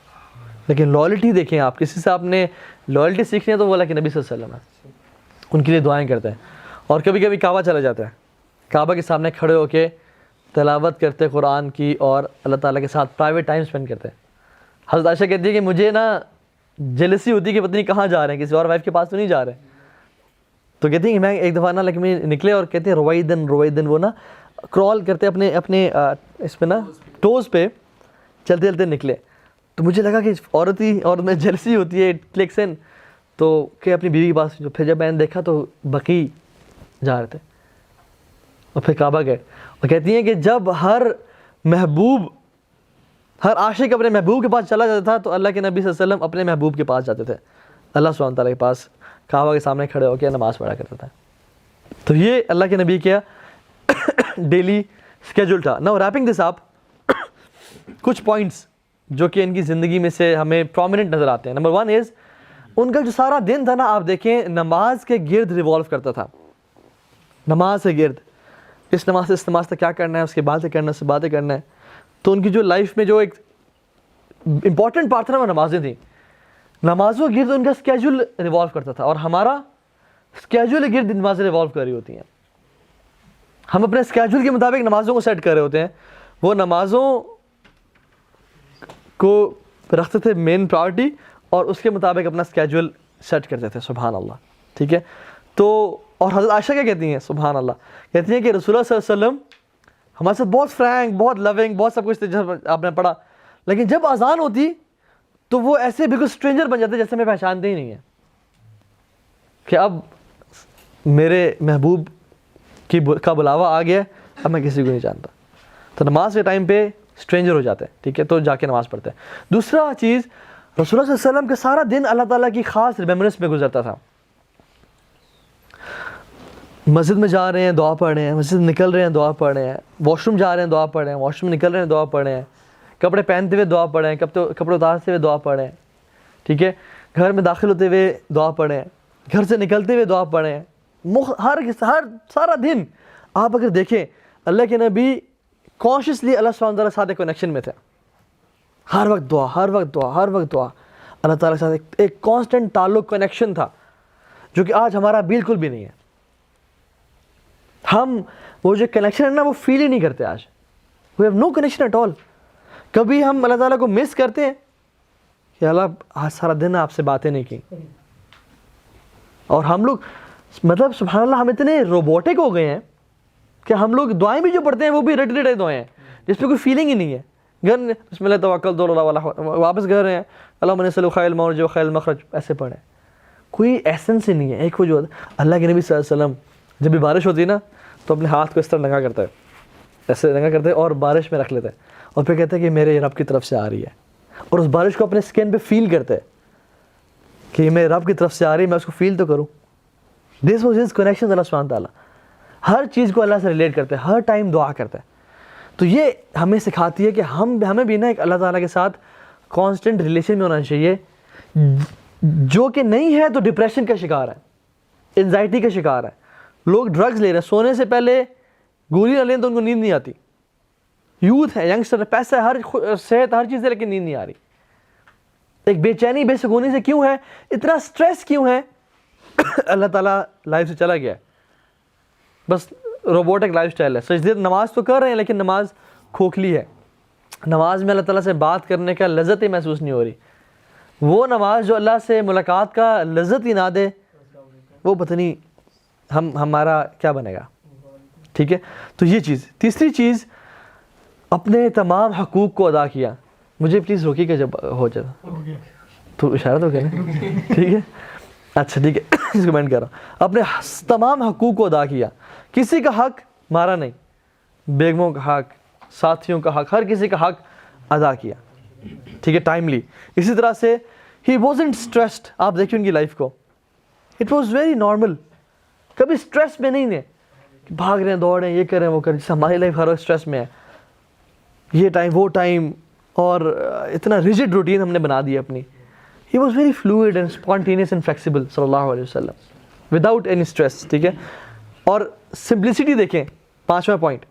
لیکن لائلٹی دیکھیں آپ, کسی سے آپ نے لائلٹی سیکھنی ہے تو وہ اللہ کے نبی صلی اللہ علیہ وسلم ہے, ان کے لیے دعائیں کرتے ہیں. اور کبھی کبھی کعبہ چلے جاتے ہیں, کعبہ کے سامنے کھڑے ہو کے تلاوت کرتے قرآن کی اور اللہ تعالیٰ کے ساتھ پرائیویٹ ٹائم اسپینڈ کرتے ہیں. حضرت عائشہ کہتی ہے کہ مجھے نا جیلسی ہوتی ہے کہ پتہ نہیں کہاں جا رہے ہیں, کسی اور وائف کے پاس تو نہیں جا رہے. تو کہتی ہیں کہ میں ایک دفعہ نا لیکن میں نکلے اور کہتے ہیں رویدن وہ نا کرال کرتے اپنے اس پہ نا ٹوز پہ چلتے چلتے نکلے. تو مجھے لگا کہ عورت میں جیلسی ہوتی ہے, کلکس ان, تو کہ اپنی بیوی کے پاس. پھر جب میں نے دیکھا تو بقیع جا رہے تھے اور پھر کعبہ گئے. اور کہتی ہیں کہ جب ہر عاشق اپنے محبوب کے پاس چلا جاتا تھا تو اللہ کے نبی صلی اللہ علیہ وسلم اپنے محبوب کے پاس جاتے تھے, اللہ سبحانہ و تعالیٰ کے پاس, کعبہ کے سامنے کھڑے ہو کے نماز پڑھا کرتا تھا. تو یہ اللہ کے نبی کا ڈیلی اسکیجول تھا. ناؤ ریپنگ دس اپ, کچھ پوائنٹس جو کہ ان کی زندگی میں سے ہمیں پرومیننٹ نظر آتے ہیں. نمبر 1 از ان کا جو سارا دن تھا نا, آپ دیکھیں نماز کے گرد ریوالو کرتا تھا, نماز کے گرد, اس نماز سے اس نماز تک کیا کرنا ہے, اس کے بعد سے کرنا ہے, اس سے باتیں کرنا ہے. تو ان کی جو لائف میں جو ایک امپورٹنٹ پارٹ تھا نا وہ نمازیں تھیں. نمازوں کے گرد ان کا اسکیجول ریوالو کرتا تھا, اور ہمارا اسکیجول کے گرد نمازیں ریوالو کر رہی ہوتی ہیں. ہم اپنے اسکیجول کے مطابق نمازوں کو سیٹ کر رہے ہوتے ہیں. وہ نمازوں کو رکھتے تھے مین پرائورٹی اور اس کے مطابق اپنا اسکیجول سیٹ کرتے تھے. سبحان اللہ, ٹھیک ہے. تو اور حضرت عائشہ کیا کہتی ہیں, سبحان اللہ, کہتی ہیں کہ رسول اللہ صلی اللہ علیہ وسلم ہمارے ساتھ بہت فرینک, بہت لونگ, بہت سب کچھ جب آپ نے پڑھا, لیکن جب اذان ہوتی تو وہ ایسے بالکل اسٹرینجر بن جاتے جیسے میں پہچانتے ہی نہیں ہیں, کہ اب میرے محبوب کا بلاوا آ گیا, اب میں کسی کو نہیں جانتا. تو نماز کے ٹائم پہ اسٹرینجر ہو جاتے ہیں, ٹھیک ہے, تو جا کے نماز پڑھتے ہیں. دوسرا چیز, رسول اللہ صلی اللہ علیہ وسلم کا سارا دن اللہ تعالیٰ کی خاص ریمیمبرنس میں گزرتا تھا. مسجد میں جا رہے ہیں دعا پڑھ رہے ہیں, مسجد نکل رہے ہیں دعا پڑھ رہے ہیں, واش روم جا رہے ہیں دعا پڑھ رہے ہیں, واش روم نکل رہے ہیں دعا پڑھ رہے ہیں, کپڑے پہنتے ہوئے دعا پڑھ رہے ہیں, کپڑے اتارتے ہوئے دعا پڑھ رہے ہیں, ٹھیک ہے, گھر میں داخل ہوتے ہوئے دعا پڑھ رہے ہیں, گھر سے نکلتے ہوئے دعا پڑھ رہے ہیں. ہر سارا دن آپ اگر دیکھیں اللہ کے نبی کانشیسلی اللہ سبحانہ تعالیٰ کے ساتھ ایک کنیکشن میں تھے. ہر وقت دعا, ہر وقت دعا, ہر وقت دعا, اللہ تعالیٰ کے ساتھ ایک کانسٹنٹ تعلق, کنیکشن تھا, جو کہ آج ہمارا بالکل بھی نہیں ہے. ہم وہ جو کنیکشن ہے نا وہ فیل ہی نہیں کرتے آج. We have no connection at all. کبھی ہم اللہ تعالیٰ کو مس کرتے ہیں کہ اللہ آج سارا دن آپ سے باتیں نہیں کی. اور ہم لوگ مطلب سبحان اللہ ہم اتنے روبوٹک ہو گئے ہیں کہ ہم لوگ دعائیں بھی جو پڑھتے ہیں وہ بھی رٹے دعائیں ہیں جس پہ کوئی فیلنگ ہی نہیں ہے. گھر بسم اللہ توکل واپس گھر ہیں اللہم انی اسألک خیر المخرج و خیر المخرج ایسے پڑھیں, کوئی ایسنس ہی نہیں ہے. ایک وہ جو اللہ کے نبی صلی اللہ علیہ وسلم جب بھی بارش ہوتی ہے نا تو اپنے ہاتھ کو اس طرح ننگا کرتا ہے, ایسے ننگا کرتے ہیں اور بارش میں رکھ لیتے ہیں, اور پھر کہتے ہیں کہ میرے رب کی طرف سے آ رہی ہے, اور اس بارش کو اپنے اسکن پہ فیل کرتے ہیں کہ یہ میرے رب کی طرف سے آ رہی ہے, میں اس کو فیل تو کروں. دس واز ہز کنیکشن اللہ سبحانہ تعالیٰ. ہر چیز کو اللہ سے ریلیٹ کرتے ہیں, ہر ٹائم دعا کرتے ہیں. تو یہ ہمیں سکھاتی ہے کہ ہمیں بھی نا ایک اللہ تعالیٰ کے ساتھ کانسٹنٹ ریلیشن میں ہونا چاہیے. جو کہ نہیں ہے تو ڈپریشن کا شکار ہے, انزائٹی کا شکار ہے. لوگ ڈرگز لے رہے ہیں, سونے سے پہلے گولی نہ لیں تو ان کو نیند نہیں آتی. یوتھ ہے, ینگسٹر ہے, پیسہ ہے, صحت, ہر چیز ہے, لیکن نیند نہیں آ رہی. ایک بے چینی, بے سکونی سے کیوں ہے, اتنا سٹریس کیوں ہے؟ اللہ تعالیٰ لائف سے چلا گیا ہے, بس روبوٹک لائف سٹائل ہے. سجدے نماز تو کر رہے ہیں لیکن نماز کھوکھلی ہے. نماز میں اللہ تعالیٰ سے بات کرنے کا لذت ہی محسوس نہیں ہو رہی. وہ نماز جو اللہ سے ملاقات کا لذت ہی نہ دے, وہ پتہ نہیں ہمارا کیا بنے گا. ٹھیک ہے, تو یہ چیز. تیسری چیز, اپنے تمام حقوق کو ادا کیا. مجھے پلیز روکیے گا جب ہو جائے تو اشارہ تو کریں. ٹھیک ہے, اچھا ٹھیک ہے, اس کو مینٹ کر رہا ہوں. اپنے تمام حقوق کو ادا کیا, کسی کا حق مارا نہیں, بیگموں کا حق, ساتھیوں کا حق, ہر کسی کا حق ادا کیا. ٹھیک ہے, ٹائملی. اسی طرح سے ہی وازنٹ اسٹریسڈ. آپ دیکھیں ان کی لائف کو, اٹ واز ویری نارمل. کبھی اسٹریس میں نہیں ہے کہ بھاگ رہے ہیں, دوڑ رہے ہیں, یہ کر رہے ہیں, وہ کر رہے ہیں. جیسے ہماری لائف ہر وقت اسٹریس میں ہے, یہ ٹائم وہ ٹائم, اور اتنا ریجڈ روٹین ہم نے بنا دی اپنی. ہی was very fluid and spontaneous and flexible صلی اللہ علیہ وسلم وداؤٹ اینی اسٹریس. ٹھیک ہے, اور سمپلسٹی دیکھیں. 5واں پوائنٹ,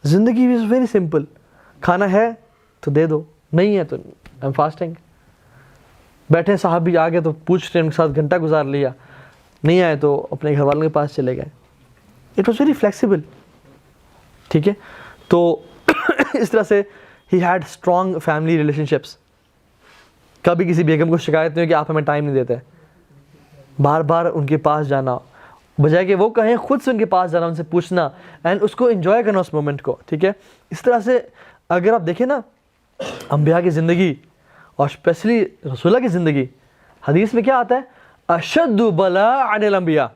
زندگی از ویری سمپل. کھانا ہے تو دے دو, نہیں ہے تو آئی ایم فاسٹنگ. بیٹھے صحابی آ گئے تو پوچھ رہے ہیں, ان کے ساتھ گھنٹہ گزار لیا, نہیں آئے تو اپنے گھر والوں کے پاس چلے گئے. It was very flexible. ٹھیک ہے, تو اس طرح سے he had strong family relation ships. کبھی کسی بیگم کو شکایت نہیں کہ آپ ہمیں ٹائم نہیں دیتے, بار بار ان کے پاس جانا, بجائے کہ وہ کہیں خود سے ان کے پاس جانا, ان سے پوچھنا اینڈ اس کو انجوائے کرنا اس مومنٹ کو. ٹھیک ہے, اس طرح سے اگر آپ دیکھیں نا انبیاء کی زندگی اور اسپیشلی رسول اللہ کی زندگی, حدیث میں کیا آتا ہے, اشد بلاء علی الانبیاء.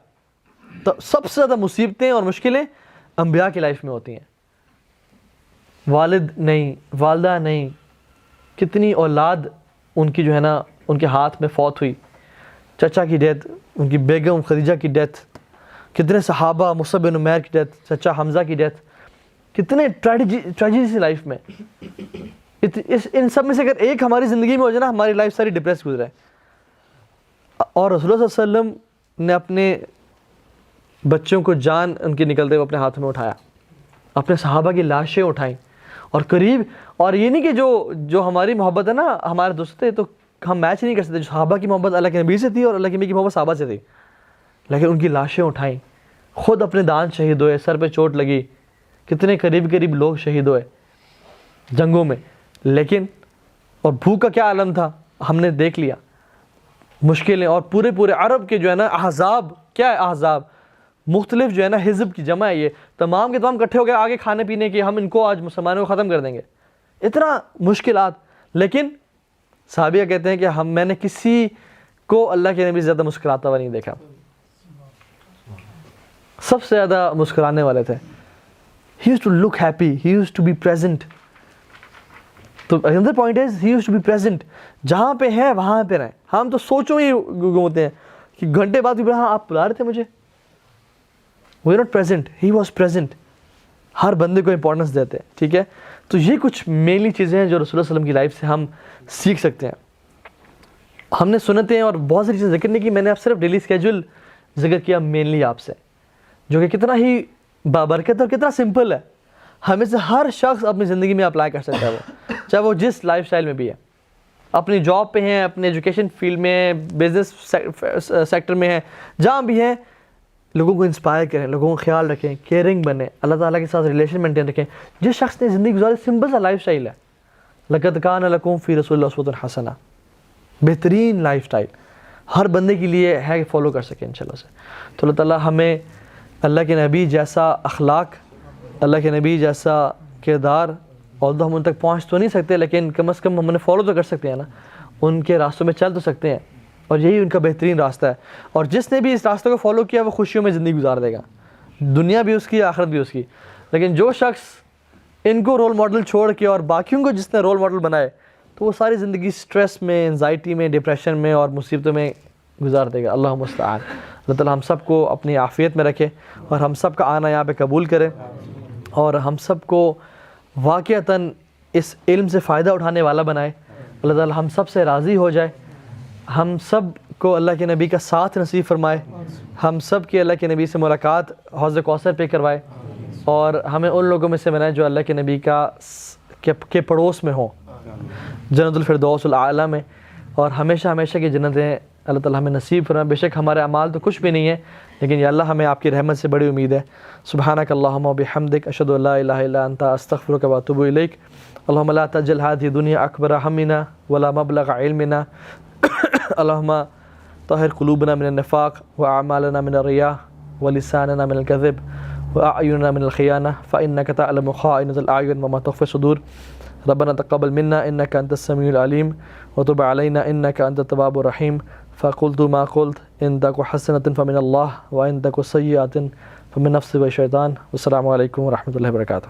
تو سب سے زیادہ مصیبتیں اور مشکلیں انبیاء کی لائف میں ہوتی ہیں. والد نہیں, والدہ نہیں, کتنی اولاد ان کی جو ہے نا ان کے ہاتھ میں فوت ہوئی, چچا کی ڈیتھ, ان کی بیگم خدیجہ کی ڈیتھ, کتنے صحابہ, مصعب بن عمیر کی ڈیتھ, چچا حمزہ کی ڈیتھ, کتنے ٹریجڈی سی لائف میں. ان سب میں سے اگر ایک ہماری زندگی میں ہو جائے نا, ہماری لائف ساری ڈپریس گزرے. اور رسول اللہ صلی اللہ علیہ وسلم نے اپنے بچوں کو جان ان کے نکلتے ہوئے اپنے ہاتھ میں اٹھایا, اپنے صحابہ کی لاشیں اٹھائیں اور قریب. اور یہ نہیں کہ جو ہماری محبت ہے نا, ہمارے دوست تھے تو ہم میچ نہیں کر سکتے. جو صحابہ کی محبت اللہ کے نبی سے تھی اور اللہ کے نبی کی محبت صحابہ سے تھی, لیکن ان کی لاشیں اٹھائیں, خود اپنے دانت شہید ہوئے, سر پہ چوٹ لگی, کتنے قریب لوگ شہید ہوئے جنگوں میں. لیکن اور بھوک کا کیا عالم تھا ہم نے دیکھ لیا, مشکلیں. اور پورے عرب کے جو ہے نا احزاب, کیا ہے احزاب, مختلف جو ہے نا حزب کی جمع ہے, یہ تمام کے تمام اکٹھے ہو گئے آگے کھانے پینے کے, ہم ان کو آج مسلمانوں کو ختم کر دیں گے. اتنا مشکلات. لیکن صحابیہ کہتے ہیں کہ میں نے کسی کو اللہ کے نبی سے زیادہ مسکراتا ہوا نہیں دیکھا. سب سے زیادہ مسکرانے والے تھے. He used to look happy, he used to be present. تو another point is he used to be present. جہاں پہ ہیں وہاں پہ رہیں. ہم تو سوچوں ہی گھومتے ہیں کہ گھنٹے بعد بھی ہاں آپ بلا رہے تھے مجھے. We are not present, he was present. ہر بندے کو امپورٹنس دیتے ہیں. ٹھیک ہے, تو یہ کچھ مینلی چیزیں ہیں جو رسول اللہ صلی اللہ علیہ وسلم کی لائف سے ہم سیکھ سکتے ہیں. ہم نے سنتیں اور بہت ساری چیزیں ذکر نہیں کی, میں نے اب صرف ڈیلی اسکیجول ذکر کیا مینلی آپ سے, جو کہ کتنا ہی بابرکت اور کتنا سمپل ہے. ہمیں سے ہر شخص اپنی زندگی میں اپلائی کر سکتا ہے, وہ چاہے وہ جس لائف سٹائل میں بھی ہے, اپنی جاب پہ ہیں, اپنے ایجوکیشن فیلڈ میں, بزنس سیکٹر میں ہیں, جہاں بھی ہیں. لوگوں کو انسپائر کریں, لوگوں کا خیال رکھیں, کیئرنگ بنیں, اللہ تعالیٰ کے ساتھ ریلیشن مینٹین رکھیں. جس شخص نے زندگی گزاری سمپل سا لائف سٹائل ہے, لقد کان لکم فی رسول اللہ اسوۃ حسنہ, بہترین لائف سٹائل ہر بندے کے لیے ہے کہ فالو کر سکیں انشاءاللہ سے. تو اللہ تعالیٰ ہمیں اللہ کے نبی جیسا اخلاق, اللہ کے نبی جیسا کردار, اور ہم ان تک پہنچ تو نہیں سکتے لیکن کم از کم ہم انہیں فالو تو کر سکتے ہیں نا, ان کے راستوں میں چل تو سکتے ہیں, اور یہی ان کا بہترین راستہ ہے. اور جس نے بھی اس راستے کو فالو کیا وہ خوشیوں میں زندگی گزار دے گا, دنیا بھی اس کی, آخرت بھی اس کی. لیکن جو شخص ان کو رول ماڈل چھوڑ کے اور باقیوں کو جس نے رول ماڈل بنائے, تو وہ ساری زندگی سٹریس میں, انزائٹی میں, ڈپریشن میں اور مصیبتوں میں گزار دے گا. اللہ مستعان. اللہ تعالیٰ ہم سب کو اپنی عافیت میں رکھے اور ہم سب کا آنا یہاں پہ قبول کرے, اور ہم سب کو واقعتاً اس علم سے فائدہ اٹھانے والا بنائے. اللہ تعالیٰ ہم سب سے راضی ہو جائے, ہم سب کو اللہ کے نبی کا ساتھ نصیب فرمائے, ہم سب کی اللہ کے نبی سے ملاقات حوض کوثر پہ کروائے, اور ہمیں ان لوگوں میں سے بنائے جو اللہ کے نبی کے پڑوس میں ہوں, جنت الفردوس الاعلیٰ میں, اور ہمیشہ ہمیشہ کی جنتیں اللہ تعالیٰ ہمیں نصیب فرمائے. بے شک ہمارے اعمال تو کچھ بھی نہیں ہے، لیکن یا اللہ ہمیں آپ کی رحمت سے بڑی امید ہے. سبحانک اللہم و بحمدک، اشہد ان لا الہ الا انت، استغفرک و اتوب الیک. اللہم لا تجعل هذه الدنيا اکبر ہمنا ولا مبلغ علمنا. اللہم طہر قلوبنا من النفاق واعمالنا من الرياء ولساننا من الكذب واعیننا من الخیانہ فانک تعلم خائنۃ الاعین وما تخفی الصدور. ربنا تقبل منا انك انت السميع العليم وتب علينا انك انت التواب الرحيم. فقلت ما قلت، ان تك حسنة فمن الله وان تك سيئة فمن نفسي والشيطان. والسلام علیکم ورحمۃ اللہ وبرکاتہ.